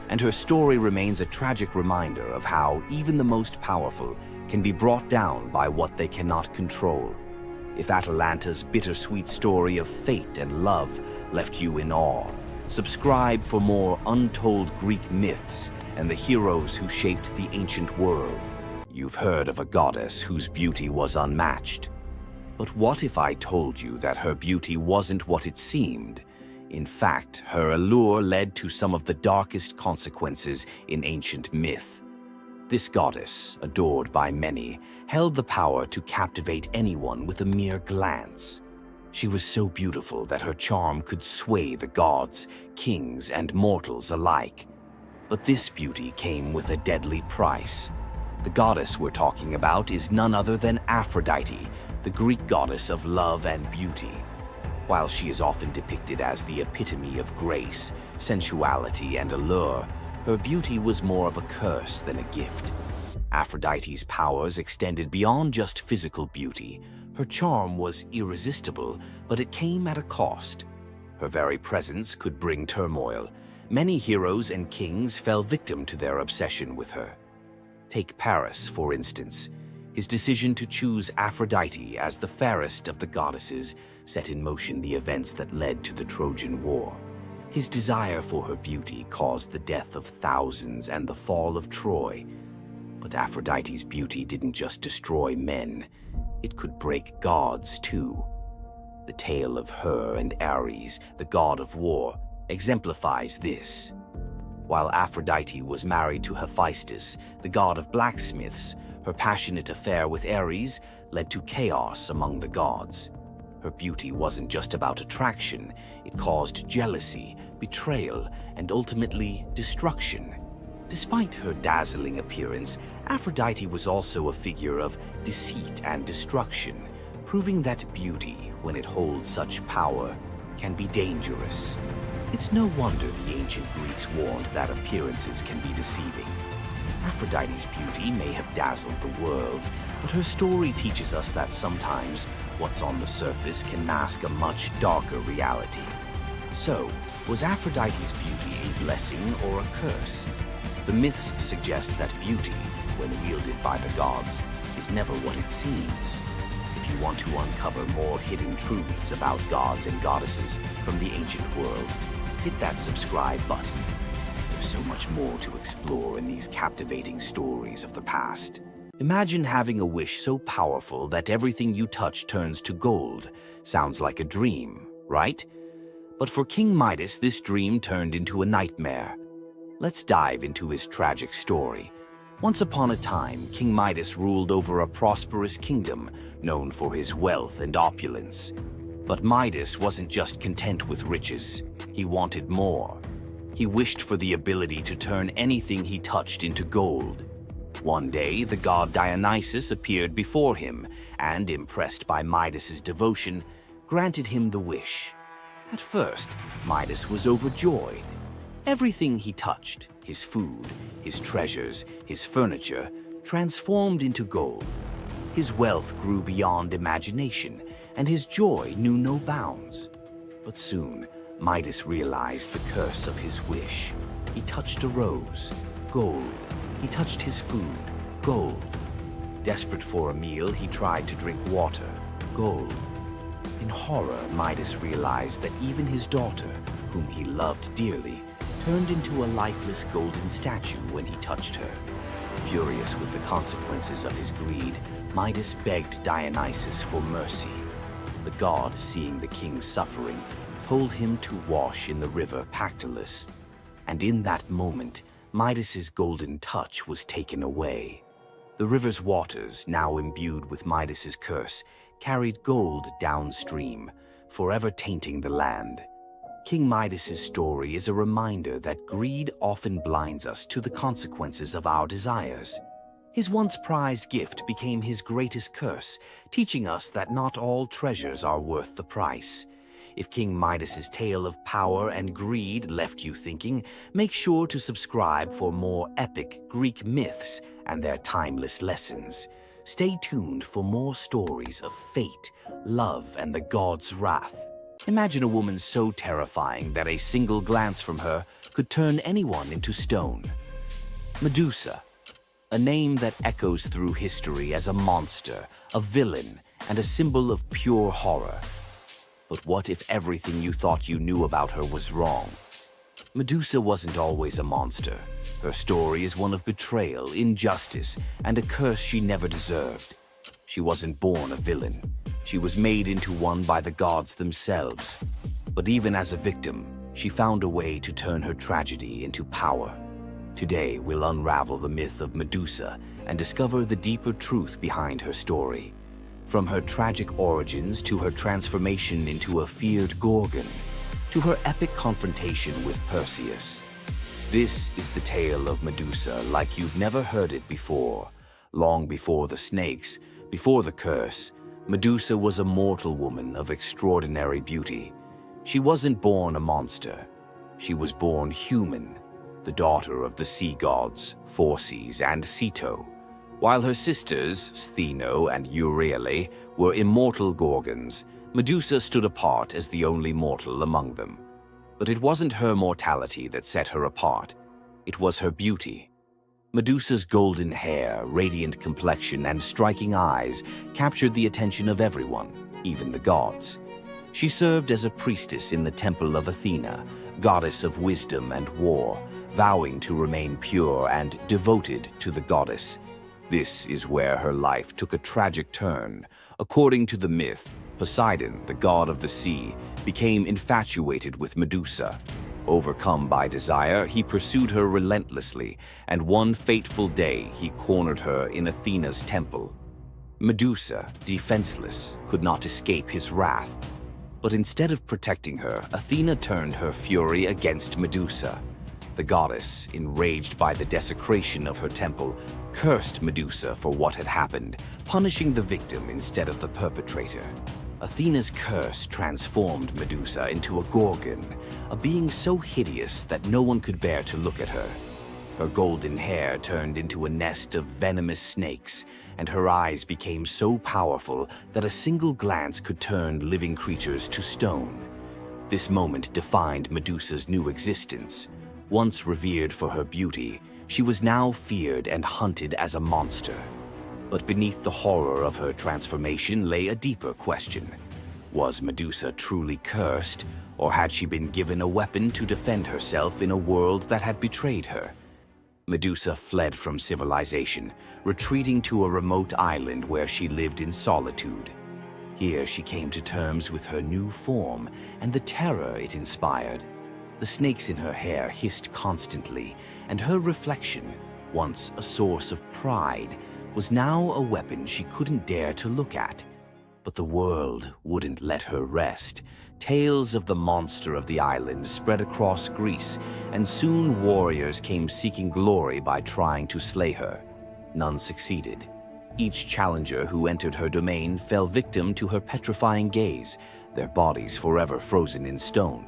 and her story remains a tragic reminder of how even the most powerful can be brought down by what they cannot control. If Atalanta's bittersweet story of fate and love left you in awe, subscribe for more untold Greek myths and the heroes who shaped the ancient world. You've heard of a goddess whose beauty was unmatched. But what if I told you that her beauty wasn't what it seemed? In fact, her allure led to some of the darkest consequences in ancient myth. This goddess, adored by many, held the power to captivate anyone with a mere glance. She was so beautiful that her charm could sway the gods, kings, and mortals alike. But this beauty came with a deadly price. The goddess we're talking about is none other than Aphrodite, the Greek goddess of love and beauty. While she is often depicted as the epitome of grace, sensuality, and allure, her beauty was more of a curse than a gift. Aphrodite's powers extended beyond just physical beauty. Her charm was irresistible, but it came at a cost. Her very presence could bring turmoil. Many heroes and kings fell victim to their obsession with her. Take Paris, for instance. His decision to choose Aphrodite as the fairest of the goddesses set in motion the events that led to the Trojan War. His desire for her beauty caused the death of thousands and the fall of Troy. But Aphrodite's beauty didn't just destroy men, it could break gods too. The tale of her and Ares, the god of war, exemplifies this. While Aphrodite was married to Hephaestus, the god of blacksmiths, her passionate affair with Ares led to chaos among the gods. Her beauty wasn't just about attraction, it caused jealousy, betrayal, and ultimately destruction. Despite her dazzling appearance, Aphrodite was also a figure of deceit and destruction, proving that beauty, when it holds such power, can be dangerous. It's no wonder the ancient Greeks warned that appearances can be deceiving. Aphrodite's beauty may have dazzled the world, but her story teaches us that sometimes what's on the surface can mask a much darker reality. So, was Aphrodite's beauty a blessing or a curse? The myths suggest that beauty, when wielded by the gods, is never what it seems. If you want to uncover more hidden truths about gods and goddesses from the ancient world, hit that subscribe button. There's so much more to explore in these captivating stories of the past. Imagine having a wish so powerful that everything you touch turns to gold. Sounds like a dream, right? But for King Midas, this dream turned into a nightmare. Let's dive into his tragic story. Once upon a time, King Midas ruled over a prosperous kingdom known for his wealth and opulence. But Midas wasn't just content with riches. He wanted more. He wished for the ability to turn anything he touched into gold. One day, the god Dionysus appeared before him and, impressed by Midas's devotion, granted him the wish. At first, Midas was overjoyed. Everything he touched, his food, his treasures, his furniture, transformed into gold. His wealth grew beyond imagination, and his joy knew no bounds. But soon, Midas realized the curse of his wish. He touched a rose, gold. He touched his food, gold. Desperate for a meal, he tried to drink water, gold. In horror, Midas realized that even his daughter, whom he loved dearly, turned into a lifeless golden statue when he touched her. Furious with the consequences of his greed, Midas begged Dionysus for mercy. The god, seeing the king's suffering, told him to wash in the river Pactolus. And in that moment, Midas's golden touch was taken away. The river's waters, now imbued with Midas's curse, carried gold downstream, forever tainting the land. King Midas's story is a reminder that greed often blinds us to the consequences of our desires. His once prized gift became his greatest curse, teaching us that not all treasures are worth the price. If King Midas's tale of power and greed left you thinking, make sure to subscribe for more epic Greek myths and their timeless lessons. Stay tuned for more stories of fate, love, and the gods' wrath. Imagine a woman so terrifying that a single glance from her could turn anyone into stone. Medusa, a name that echoes through history as a monster, a villain, and a symbol of pure horror. But what if everything you thought you knew about her was wrong? Medusa wasn't always a monster. Her story is one of betrayal, injustice, and a curse she never deserved. She wasn't born a villain. She was made into one by the gods themselves. But even as a victim, she found a way to turn her tragedy into power. Today, we'll unravel the myth of Medusa and discover the deeper truth behind her story. From her tragic origins to her transformation into a feared Gorgon, to her epic confrontation with Perseus. This is the tale of Medusa like you've never heard it before, Long before the snakes, before the curse, Medusa was a mortal woman of extraordinary beauty. She wasn't born a monster. She was born human, the daughter of the sea gods, Phorcys and Ceto. While her sisters, Stheno and Euryale, were immortal Gorgons, Medusa stood apart as the only mortal among them. But it wasn't her mortality that set her apart. It was her beauty. Medusa's golden hair, radiant complexion, and striking eyes captured the attention of everyone, even the gods. She served as a priestess in the temple of Athena, goddess of wisdom and war, vowing to remain pure and devoted to the goddess. This is where her life took a tragic turn. According to the myth, Poseidon, the god of the sea, became infatuated with Medusa. Overcome by desire, he pursued her relentlessly, and one fateful day he cornered her in Athena's temple. Medusa, defenseless, could not escape his wrath. But instead of protecting her, Athena turned her fury against Medusa. The goddess, enraged by the desecration of her temple, cursed Medusa for what had happened, punishing the victim instead of the perpetrator. Athena's curse transformed Medusa into a Gorgon, a being so hideous that no one could bear to look at her. Her golden hair turned into a nest of venomous snakes, and her eyes became so powerful that a single glance could turn living creatures to stone. This moment defined Medusa's new existence. Once revered for her beauty, she was now feared and hunted as a monster. But beneath the horror of her transformation lay a deeper question. Was Medusa truly cursed, or had she been given a weapon to defend herself in a world that had betrayed her? Medusa fled from civilization, retreating to a remote island where she lived in solitude. Here she came to terms with her new form and the terror it inspired. The snakes in her hair hissed constantly, and her reflection, once a source of pride, was now a weapon she couldn't dare to look at. But the world wouldn't let her rest. Tales of the monster of the island spread across Greece, and soon warriors came seeking glory by trying to slay her. None succeeded. Each challenger who entered her domain fell victim to her petrifying gaze, their bodies forever frozen in stone.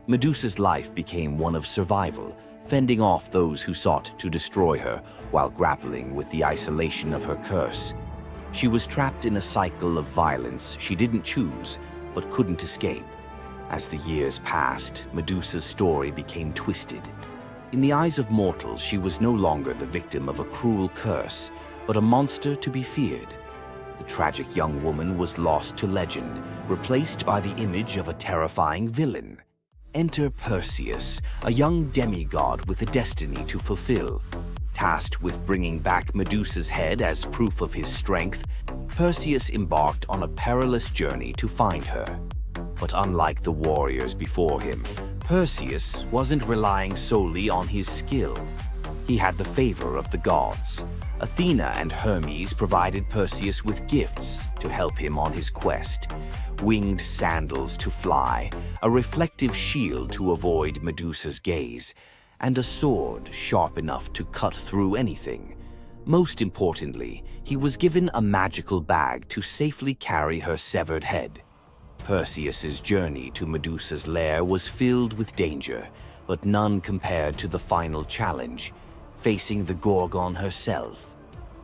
Medusa's life became one of survival, fending off those who sought to destroy her while grappling with the isolation of her curse. She was trapped in a cycle of violence she didn't choose, but couldn't escape. As the years passed, Medusa's story became twisted. In the eyes of mortals, she was no longer the victim of a cruel curse, but a monster to be feared. The tragic young woman was lost to legend, replaced by the image of a terrifying villain. Enter Perseus, a young demigod with a destiny to fulfill. Tasked with bringing back Medusa's head as proof of his strength, Perseus embarked on a perilous journey to find her. But unlike the warriors before him, Perseus wasn't relying solely on his skill. He had the favor of the gods. Athena and Hermes provided Perseus with gifts to help him on his quest. Winged sandals to fly, a reflective shield to avoid Medusa's gaze, and a sword sharp enough to cut through anything. Most importantly, he was given a magical bag to safely carry her severed head. Perseus's journey to Medusa's lair was filled with danger, but none compared to the final challenge, facing the Gorgon herself.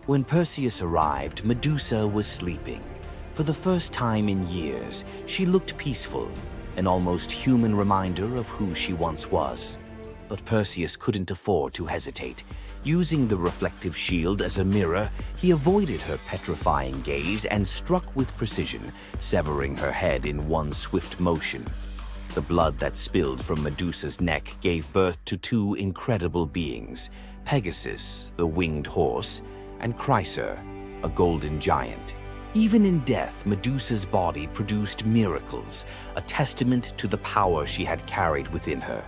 When Perseus arrived, Medusa was sleeping. For the first time in years, she looked peaceful, an almost human reminder of who she once was. But Perseus couldn't afford to hesitate. Using the reflective shield as a mirror, he avoided her petrifying gaze and struck with precision, severing her head in one swift motion. The blood that spilled from Medusa's neck gave birth to two incredible beings, Pegasus, the winged horse, and Chryser, a golden giant. Even in death, Medusa's body produced miracles, a testament to the power she had carried within her.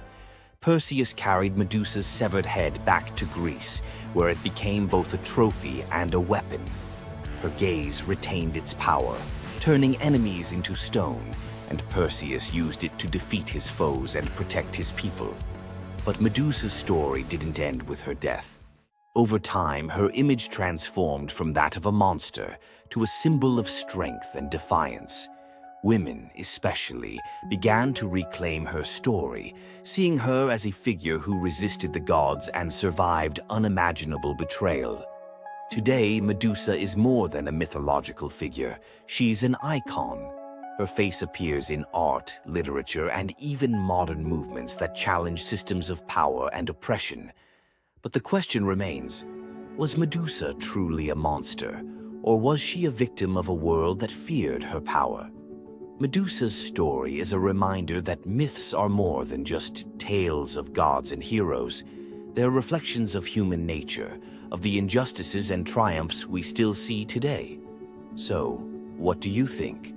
Perseus carried Medusa's severed head back to Greece, where it became both a trophy and a weapon. Her gaze retained its power, turning enemies into stone, and Perseus used it to defeat his foes and protect his people. But Medusa's story didn't end with her death. Over time, her image transformed from that of a monster to a symbol of strength and defiance. Women, especially, began to reclaim her story, seeing her as a figure who resisted the gods and survived unimaginable betrayal. Today, Medusa is more than a mythological figure. She's an icon. Her face appears in art, literature, and even modern movements that challenge systems of power and oppression. But the question remains, was Medusa truly a monster, or was she a victim of a world that feared her power? Medusa's story is a reminder that myths are more than just tales of gods and heroes. They're reflections of human nature, of the injustices and triumphs we still see today. So, what do you think?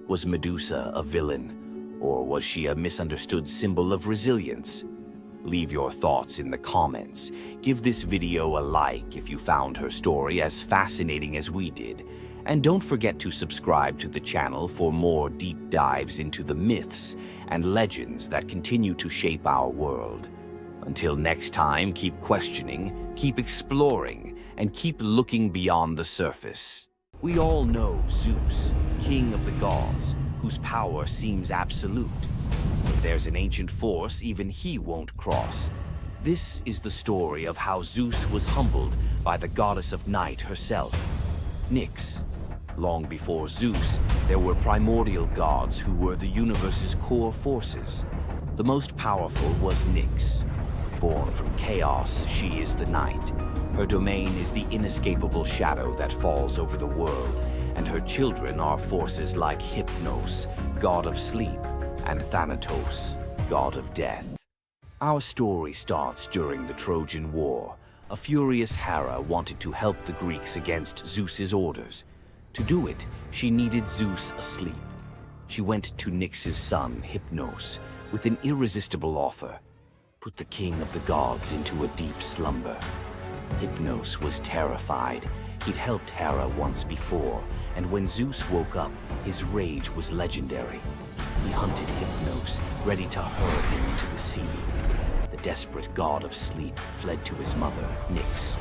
Was Medusa a villain, or was she a misunderstood symbol of resilience? Leave your thoughts in the comments. Give this video a like if you found her story as fascinating as we did. And don't forget to subscribe to the channel for more deep dives into the myths and legends that continue to shape our world. Until next time, keep questioning, keep exploring, and keep looking beyond the surface. We all know Zeus, king of the gods, whose power seems absolute. But there's an ancient force even he won't cross. This is the story of how Zeus was humbled by the goddess of night herself, Nyx. Long before Zeus, there were primordial gods who were the universe's core forces. The most powerful was Nyx. Born from chaos, she is the night. Her domain is the inescapable shadow that falls over the world, and her children are forces like Hypnos, god of sleep, and Thanatos, god of death. Our story starts during the Trojan War. A furious Hera wanted to help the Greeks against Zeus's orders. To do it, she needed Zeus asleep. She went to Nyx's son, Hypnos, with an irresistible offer: put the king of the gods into a deep slumber. Hypnos was terrified. He'd helped Hera once before, and when Zeus woke up, his rage was legendary. He hunted Hypnos, ready to hurl him into the sea. The desperate god of sleep fled to his mother, Nyx.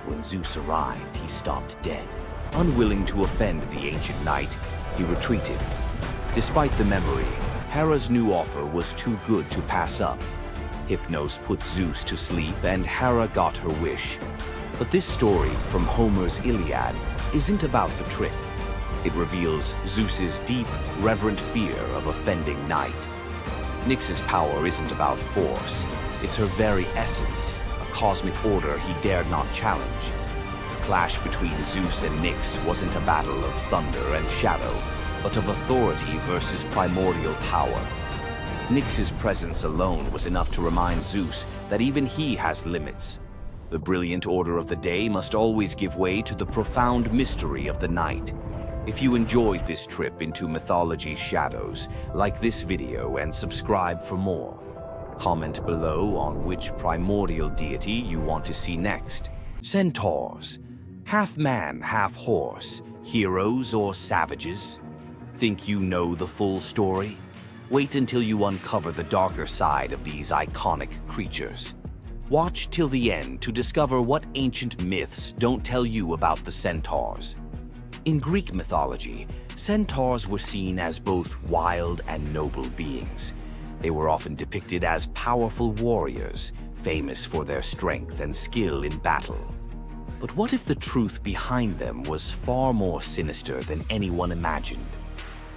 When Zeus arrived, he stopped dead. Unwilling to offend the ancient knight, he retreated. Despite the memory, Hera's new offer was too good to pass up. Hypnos put Zeus to sleep, and Hera got her wish. But this story from Homer's Iliad isn't about the trick. It reveals Zeus's deep, reverent fear of offending night. Nyx's power isn't about force. It's her very essence, a cosmic order he dared not challenge. The clash between Zeus and Nyx wasn't a battle of thunder and shadow, but of authority versus primordial power. Nyx's presence alone was enough to remind Zeus that even he has limits. The brilliant order of the day must always give way to the profound mystery of the night. If you enjoyed this trip into mythology's shadows, like this video and subscribe for more. Comment below on which primordial deity you want to see next. Centaurs, half man, half horse, heroes or savages? Think you know the full story? Wait until you uncover the darker side of these iconic creatures. Watch till the end to discover what ancient myths don't tell you about the centaurs. In Greek mythology, centaurs were seen as both wild and noble beings. They were often depicted as powerful warriors, famous for their strength and skill in battle. But what if the truth behind them was far more sinister than anyone imagined?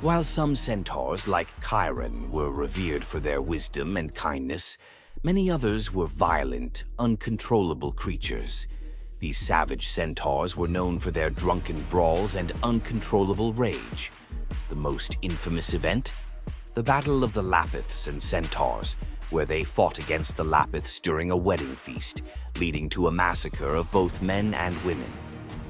While some centaurs, like Chiron, were revered for their wisdom and kindness, many others were violent, uncontrollable creatures. These savage centaurs were known for their drunken brawls and uncontrollable rage. The most infamous event? The Battle of the Lapiths and Centaurs, where they fought against the Lapiths during a wedding feast, leading to a massacre of both men and women.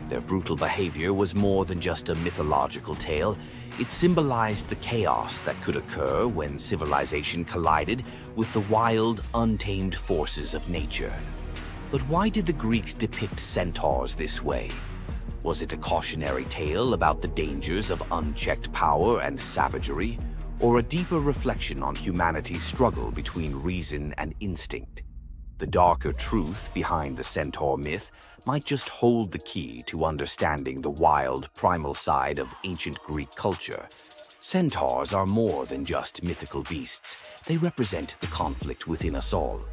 Their brutal behavior was more than just a mythological tale. It symbolized the chaos that could occur when civilization collided with the wild, untamed forces of nature. But why did the Greeks depict centaurs this way? Was it a cautionary tale about the dangers of unchecked power and savagery, or a deeper reflection on humanity's struggle between reason and instinct? The darker truth behind the centaur myth might just hold the key to understanding the wild, primal side of ancient Greek culture. Centaurs are more than just mythical beasts. They represent the conflict within us all.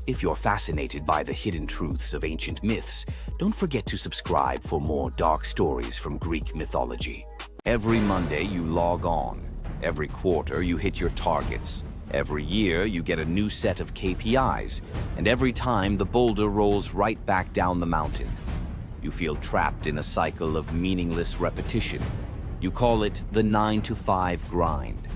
If you're fascinated by the hidden truths of ancient myths, don't forget to subscribe for more dark stories from Greek mythology. Every Monday you log on. Every quarter you hit your targets. Every year you get a new set of KPIs, and every time the boulder rolls right back down the mountain. You feel trapped in a cycle of meaningless repetition. You call it the 9-to-5 grind.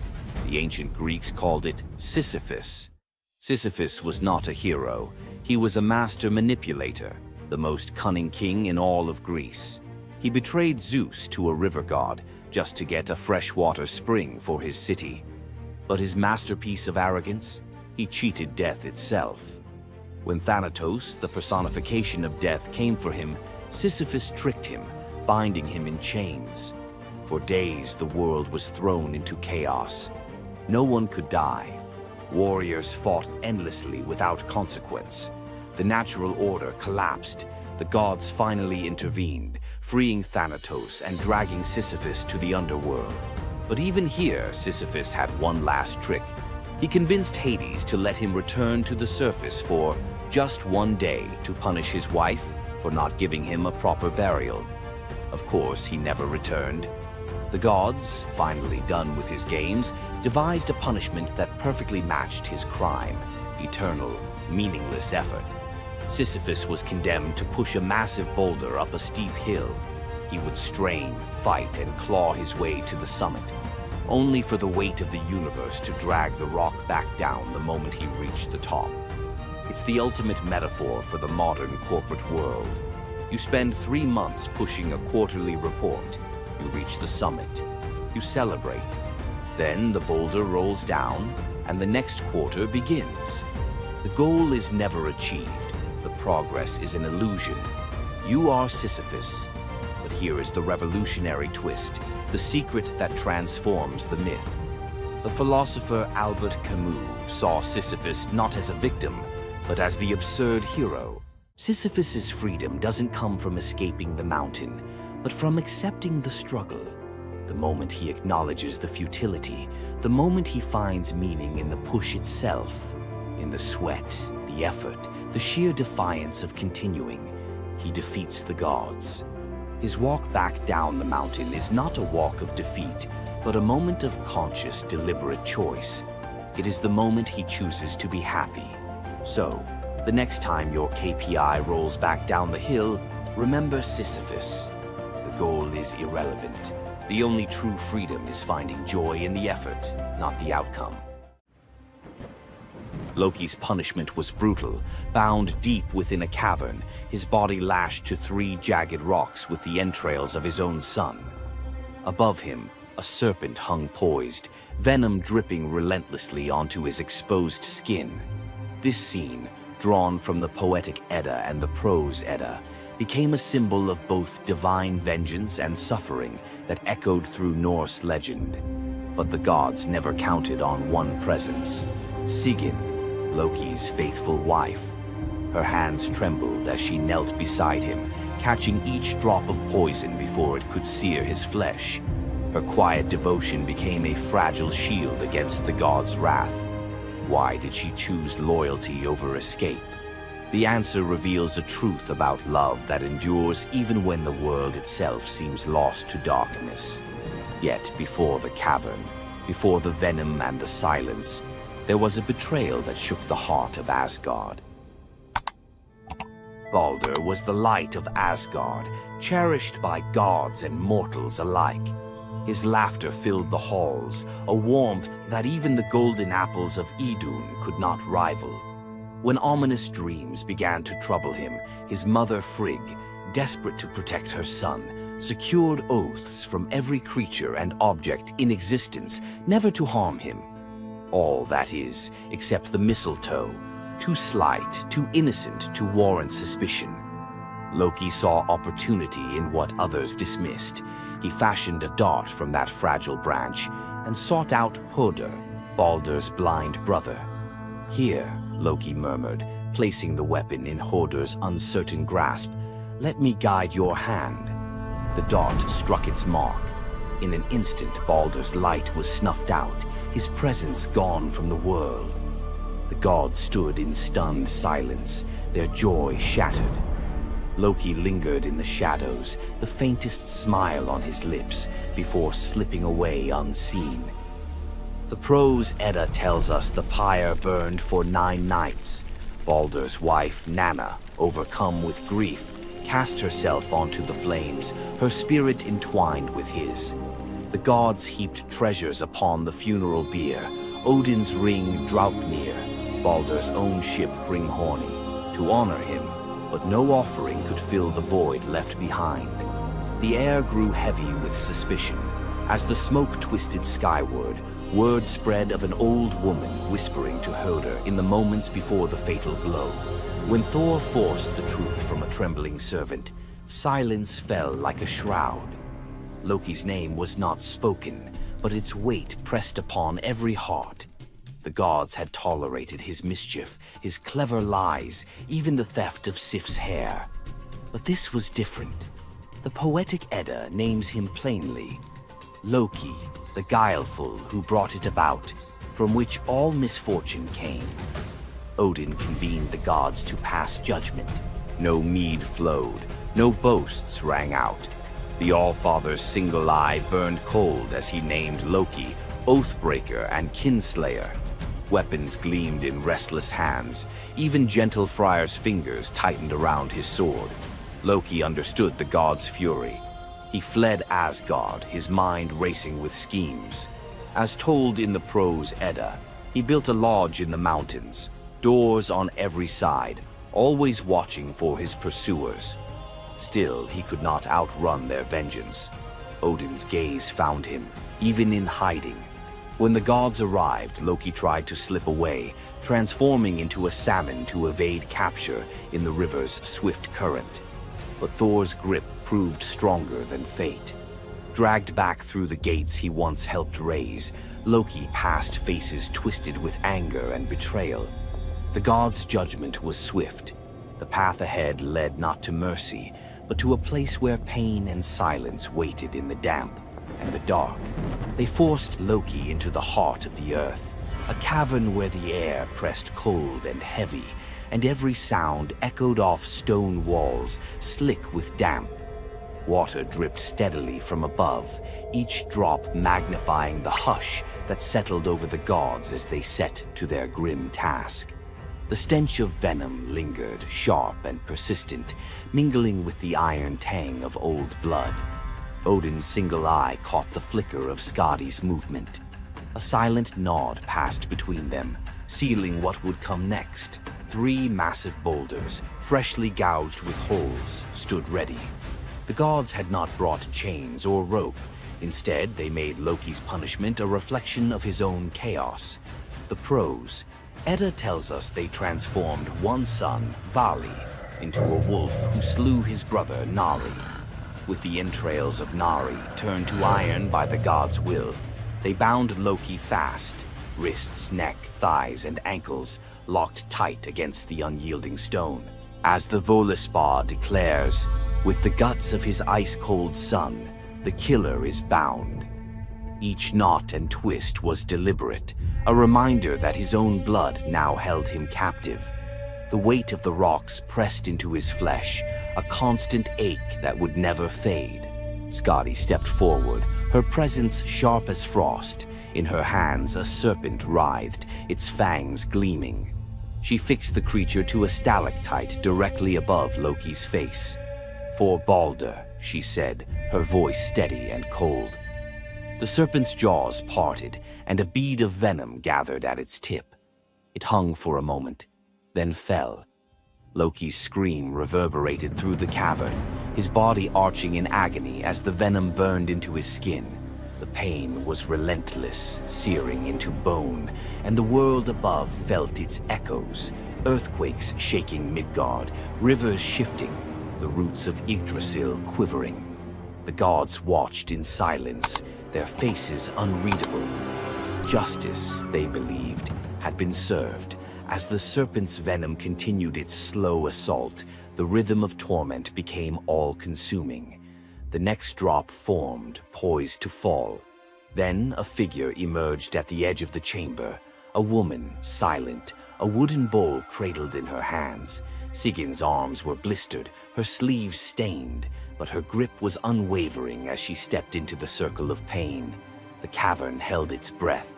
The ancient Greeks called it Sisyphus. Sisyphus was not a hero. He was a master manipulator, the most cunning king in all of Greece. He betrayed Zeus to a river god just to get a freshwater spring for his city. But his masterpiece of arrogance? He cheated death itself. When Thanatos, the personification of death, came for him, Sisyphus tricked him, binding him in chains. For days, the world was thrown into chaos. No one could die. Warriors fought endlessly without consequence. The natural order collapsed. The gods finally intervened, freeing Thanatos and dragging Sisyphus to the underworld. But even here, Sisyphus had one last trick. He convinced Hades to let him return to the surface for just one day to punish his wife for not giving him a proper burial. Of course, he never returned. The gods, finally done with his games, devised a punishment that perfectly matched his crime: eternal, meaningless effort. Sisyphus was condemned to push a massive boulder up a steep hill. He would strain, fight, and claw his way to the summit, only for the weight of the universe to drag the rock back down the moment he reached the top. It's the ultimate metaphor for the modern corporate world. You spend 3 months pushing a quarterly report. You reach the summit. You celebrate. Then the boulder rolls down, and the next quarter begins. The goal is never achieved. The progress is an illusion. You are Sisyphus. But here is the revolutionary twist, the secret that transforms the myth. The philosopher Albert Camus saw Sisyphus not as a victim, but as the absurd hero. Sisyphus's freedom doesn't come from escaping the mountain, but from accepting the struggle. The moment he acknowledges the futility, the moment he finds meaning in the push itself, in the sweat, the effort, the sheer defiance of continuing, he defeats the gods. His walk back down the mountain is not a walk of defeat, but a moment of conscious, deliberate choice. It is the moment he chooses to be happy. So, the next time your KPI rolls back down the hill, remember Sisyphus. The goal is irrelevant. The only true freedom is finding joy in the effort, not the outcome. Loki's punishment was brutal. Bound deep within a cavern, his body lashed to 3 jagged rocks with the entrails of his own son. Above him, a serpent hung poised, venom dripping relentlessly onto his exposed skin. This scene, drawn from the poetic Edda and the prose Edda, became a symbol of both divine vengeance and suffering that echoed through Norse legend. But the gods never counted on one presence: Sigyn, Loki's faithful wife. Her hands trembled as she knelt beside him, catching each drop of poison before it could sear his flesh. Her quiet devotion became a fragile shield against the god's wrath. Why did she choose loyalty over escape? The answer reveals a truth about love that endures even when the world itself seems lost to darkness. Yet before the cavern, before the venom and the silence, there was a betrayal that shook the heart of Asgard. Balder was the light of Asgard, cherished by gods and mortals alike. His laughter filled the halls, a warmth that even the golden apples of Idun could not rival. When ominous dreams began to trouble him, his mother Frigg, desperate to protect her son, secured oaths from every creature and object in existence never to harm him. All, that is, except the mistletoe, too slight, too innocent to warrant suspicion. Loki saw opportunity in what others dismissed. He fashioned a dart from that fragile branch and sought out Hoder, Balder's blind brother. "Here," Loki murmured, placing the weapon in Horder's uncertain grasp. "Let me guide your hand." The dart struck its mark. In an instant, Balder's light was snuffed out, his presence gone from the world. The gods stood in stunned silence, their joy shattered. Loki lingered in the shadows, the faintest smile on his lips, before slipping away unseen. The prose Edda tells us the pyre burned for 9 nights. Balder's wife, Nanna, overcome with grief, cast herself onto the flames, her spirit entwined with his. The gods heaped treasures upon the funeral bier, Odin's ring Draupnir, Balder's own ship Hringhorni, to honor him, but no offering could fill the void left behind. The air grew heavy with suspicion. As the smoke twisted skyward, word spread of an old woman whispering to Herder in the moments before the fatal blow. When Thor forced the truth from a trembling servant, silence fell like a shroud. Loki's name was not spoken, but its weight pressed upon every heart. The gods had tolerated his mischief, his clever lies, even the theft of Sif's hair. But this was different. The poetic Edda names him plainly: Loki, the guileful who brought it about, from which all misfortune came. Odin convened the gods to pass judgment. No mead flowed, no boasts rang out. The All-Father's single eye burned cold as he named Loki Oathbreaker and Kinslayer. Weapons gleamed in restless hands. Even gentle Friar's fingers tightened around his sword. Loki understood the god's fury. He fled Asgard, his mind racing with schemes. As told in the prose Edda, he built a lodge in the mountains, doors on every side, always watching for his pursuers. Still, he could not outrun their vengeance. Odin's gaze found him, even in hiding. When the gods arrived, Loki tried to slip away, transforming into a salmon to evade capture in the river's swift current. But Thor's grip proved stronger than fate. Dragged back through the gates he once helped raise, Loki passed faces twisted with anger and betrayal. The gods' judgment was swift. The path ahead led not to mercy, but to a place where pain and silence waited in the damp and the dark. They forced Loki into the heart of the earth, a cavern where the air pressed cold and heavy, and every sound echoed off stone walls, slick with damp. Water dripped steadily from above, each drop magnifying the hush that settled over the gods as they set to their grim task. The stench of venom lingered, sharp and persistent, mingling with the iron tang of old blood. Odin's single eye caught the flicker of Skadi's movement. A silent nod passed between them, sealing what would come next. 3 massive boulders, freshly gouged with holes, stood ready. The gods had not brought chains or rope. Instead, they made Loki's punishment a reflection of his own chaos. The prose: Edda tells us they transformed one son, Vali, into a wolf who slew his brother, Nari. With the entrails of Nari turned to iron by the god's will, they bound Loki fast, wrists, neck, thighs, and ankles locked tight against the unyielding stone. As the Völuspá declares, with the guts of his ice-cold son, the killer is bound. Each knot and twist was deliberate, a reminder that his own blood now held him captive. The weight of the rocks pressed into his flesh, a constant ache that would never fade. Skadi stepped forward, her presence sharp as frost. In her hands, a serpent writhed, its fangs gleaming. She fixed the creature to a stalactite directly above Loki's face. "For Balder," she said, her voice steady and cold. The serpent's jaws parted, and a bead of venom gathered at its tip. It hung for a moment, then fell. Loki's scream reverberated through the cavern, his body arching in agony as the venom burned into his skin. The pain was relentless, searing into bone, and the world above felt its echoes, earthquakes shaking Midgard, rivers shifting, the roots of Yggdrasil quivering. The gods watched in silence, their faces unreadable. Justice, they believed, had been served, As the serpent's venom continued its slow assault, the rhythm of torment became all-consuming. The next drop formed, poised to fall. Then a figure emerged at the edge of the chamber, a woman, silent, a wooden bowl cradled in her hands. Sigin's arms were blistered, her sleeves stained, but her grip was unwavering as she stepped into the circle of pain. The cavern held its breath.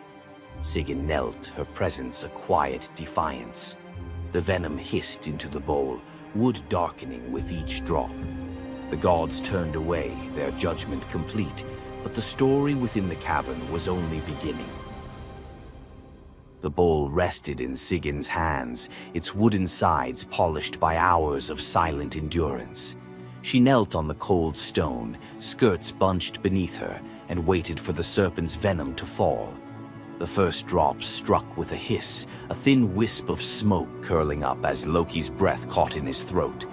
Sigyn knelt, her presence a quiet defiance. The venom hissed into the bowl, wood darkening with each drop. The gods turned away, their judgment complete, but the story within the cavern was only beginning. The bowl rested in Sigyn's hands, its wooden sides polished by hours of silent endurance. She knelt on the cold stone, skirts bunched beneath her, and waited for the serpent's venom to fall. The first drop struck with a hiss, a thin wisp of smoke curling up as Loki's breath caught in his throat.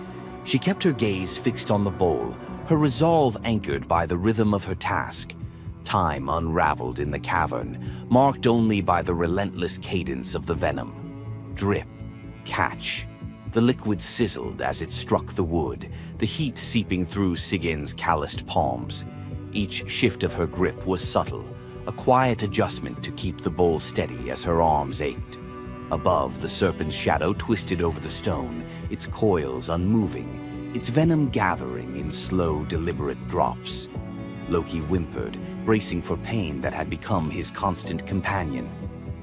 She kept her gaze fixed on the bowl, her resolve anchored by the rhythm of her task. Time unraveled in the cavern, marked only by the relentless cadence of the venom. Drip, catch. The liquid sizzled as it struck the wood, the heat seeping through Sigyn's calloused palms. Each shift of her grip was subtle, a quiet adjustment to keep the bowl steady as her arms ached. Above, the serpent's shadow twisted over the stone, its coils unmoving, its venom gathering in slow, deliberate drops. Loki whimpered, bracing for pain that had become his constant companion.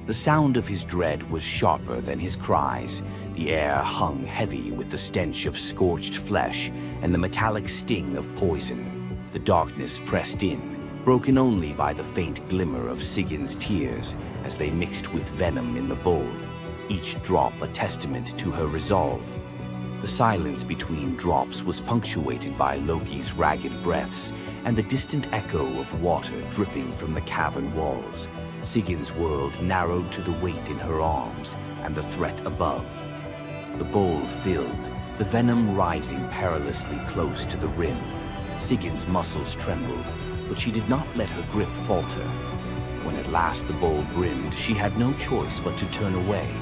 The sound of his dread was sharper than his cries. The air hung heavy with the stench of scorched flesh and the metallic sting of poison. The darkness pressed in, broken only by the faint glimmer of Sigyn's tears as they mixed with venom in the bowl, each drop a testament to her resolve. The silence between drops was punctuated by Loki's ragged breaths and the distant echo of water dripping from the cavern walls. Sigyn's world narrowed to the weight in her arms and the threat above. The bowl filled, the venom rising perilously close to the rim. Sigyn's muscles trembled, but she did not let her grip falter. When at last the bowl brimmed, she had no choice but to turn away.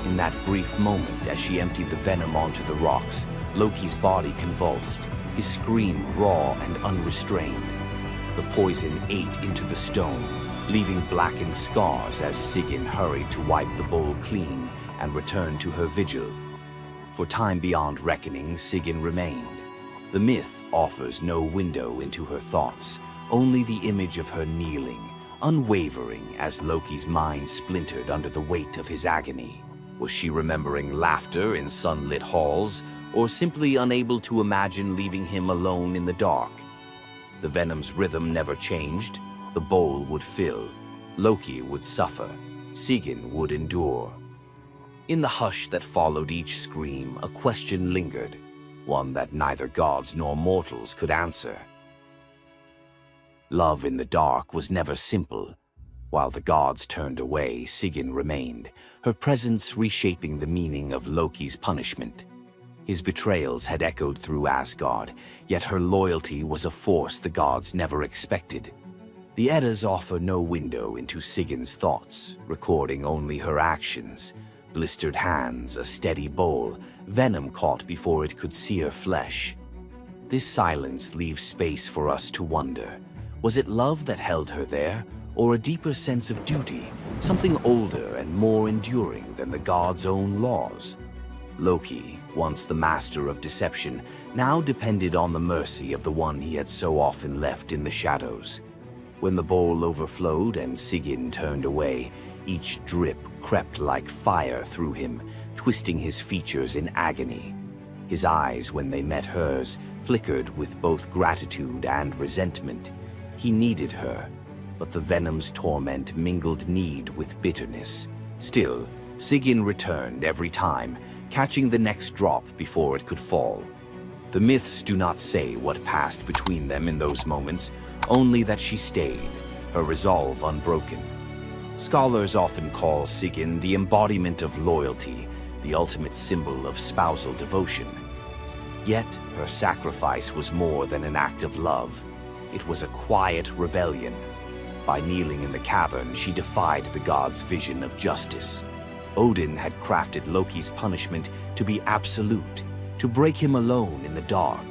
In that brief moment, as she emptied the venom onto the rocks, Loki's body convulsed, his scream raw and unrestrained. The poison ate into the stone, leaving blackened scars as Sigyn hurried to wipe the bowl clean and return to her vigil. For time beyond reckoning, Sigyn remained. The myth offers no window into her thoughts, only the image of her kneeling, unwavering as Loki's mind splintered under the weight of his agony. Was she remembering laughter in sunlit halls, or simply unable to imagine leaving him alone in the dark? The venom's rhythm never changed. The bowl would fill. Loki would suffer. Sigyn would endure. In the hush that followed each scream, a question lingered, one that neither gods nor mortals could answer. Love in the dark was never simple. While the gods turned away, Sigyn remained, her presence reshaping the meaning of Loki's punishment. His betrayals had echoed through Asgard, yet her loyalty was a force the gods never expected. The Eddas offer no window into Sigyn's thoughts, recording only her actions. Blistered hands, a steady bowl, venom caught before it could sear flesh. This silence leaves space for us to wonder. Was it love that held her there, or a deeper sense of duty, something older and more enduring than the gods' own laws? Loki, once the master of deception, now depended on the mercy of the one he had so often left in the shadows. When the bowl overflowed and Sigyn turned away, each drip crept like fire through him, twisting his features in agony. His eyes, when they met hers, flickered with both gratitude and resentment. He needed her, but the venom's torment mingled need with bitterness. Still, Sigyn returned every time, catching the next drop before it could fall. The myths do not say what passed between them in those moments, only that she stayed, her resolve unbroken. Scholars often call Sigyn the embodiment of loyalty, the ultimate symbol of spousal devotion. Yet, her sacrifice was more than an act of love. It was a quiet rebellion. By kneeling in the cavern, she defied the gods' vision of justice. Odin had crafted Loki's punishment to be absolute, to break him alone in the dark.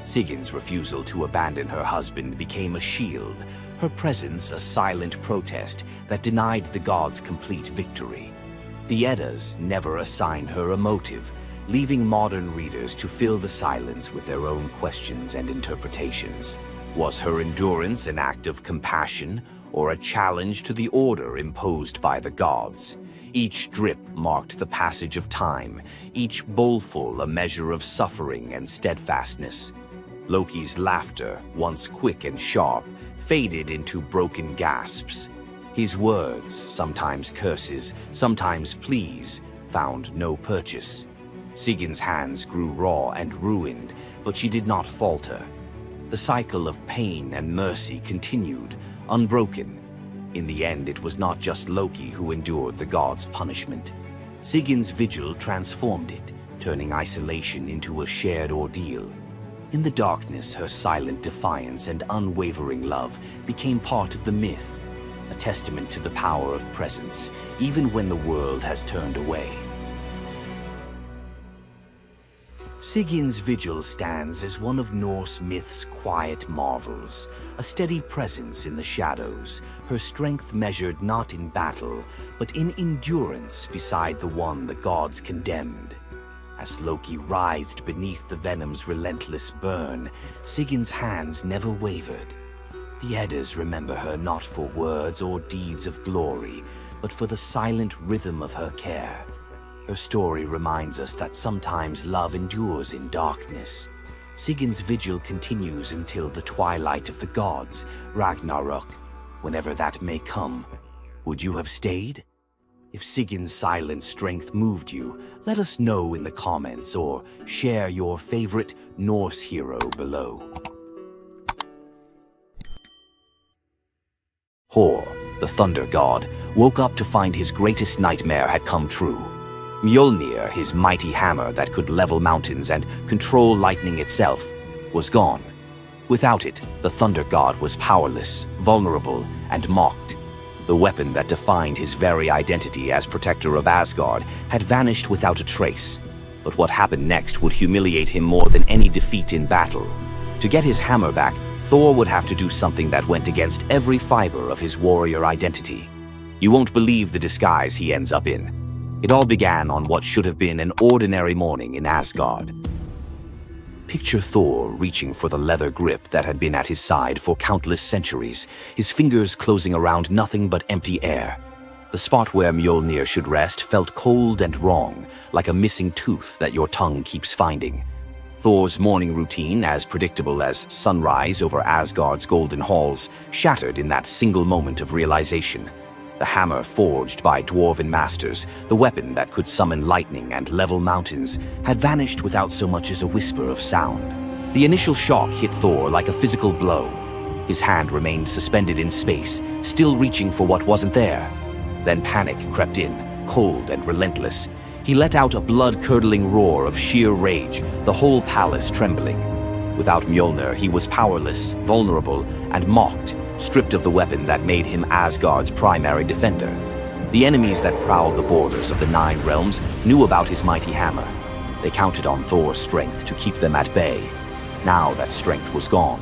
Sigyn's refusal to abandon her husband became a shield, her presence a silent protest that denied the gods complete victory. The Eddas never assign her a motive, leaving modern readers to fill the silence with their own questions and interpretations. Was her endurance an act of compassion, or a challenge to the order imposed by the gods? Each drip marked the passage of time, each bowlful a measure of suffering and steadfastness. Loki's laughter, once quick and sharp, faded into broken gasps. His words, sometimes curses, sometimes pleas, found no purchase. Sigyn's hands grew raw and ruined, but she did not falter. The cycle of pain and mercy continued, unbroken. In the end, it was not just Loki who endured the gods' punishment. Sigyn's vigil transformed it, turning isolation into a shared ordeal. In the darkness, her silent defiance and unwavering love became part of the myth, a testament to the power of presence, even when the world has turned away. Sigyn's vigil stands as one of Norse myth's quiet marvels, a steady presence in the shadows, her strength measured not in battle, but in endurance beside the one the gods condemned. As Loki writhed beneath the venom's relentless burn, Sigyn's hands never wavered. The Eddas remember her not for words or deeds of glory, but for the silent rhythm of her care. Her story reminds us that sometimes love endures in darkness. Sigyn's vigil continues until the twilight of the gods, Ragnarok, whenever that may come. Would you have stayed? If Sigyn's silent strength moved you, let us know in the comments or share your favorite Norse hero below. Thor, the thunder god, woke up to find his greatest nightmare had come true. Mjolnir, his mighty hammer that could level mountains and control lightning itself, was gone. Without it, the thunder god was powerless, vulnerable, and mocked. The weapon that defined his very identity as protector of Asgard had vanished without a trace. But what happened next would humiliate him more than any defeat in battle. To get his hammer back, Thor would have to do something that went against every fiber of his warrior identity. You won't believe the disguise he ends up in. It all began on what should have been an ordinary morning in Asgard. Picture Thor reaching for the leather grip that had been at his side for countless centuries, his fingers closing around nothing but empty air. The spot where Mjolnir should rest felt cold and wrong, like a missing tooth that your tongue keeps finding. Thor's morning routine, as predictable as sunrise over Asgard's golden halls, shattered in that single moment of realization. The hammer forged by dwarven masters, the weapon that could summon lightning and level mountains, had vanished without so much as a whisper of sound. The initial shock hit Thor like a physical blow. His hand remained suspended in space, still reaching for what wasn't there. Then panic crept in, cold and relentless. He let out a blood-curdling roar of sheer rage, the whole palace trembling. Without Mjolnir, he was powerless, vulnerable, and mocked, stripped of the weapon that made him Asgard's primary defender. The enemies that prowled the borders of the Nine Realms knew about his mighty hammer. They counted on Thor's strength to keep them at bay. Now that strength was gone.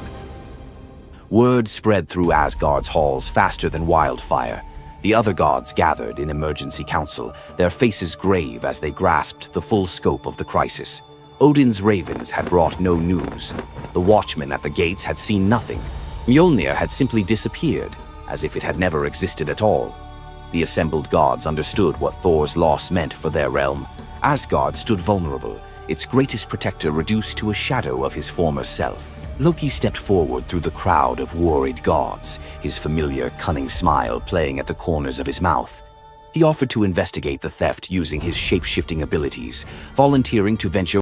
Word spread through Asgard's halls faster than wildfire. The other gods gathered in emergency council, their faces grave as they grasped the full scope of the crisis. Odin's ravens had brought no news. The watchmen at the gates had seen nothing. Mjolnir had simply disappeared, as if it had never existed at all. The assembled gods understood what Thor's loss meant for their realm. Asgard stood vulnerable, its greatest protector reduced to a shadow of his former self. Loki stepped forward through the crowd of worried gods, his familiar, cunning smile playing at the corners of his mouth. He offered to investigate the theft using his shape-shifting abilities, volunteering to venture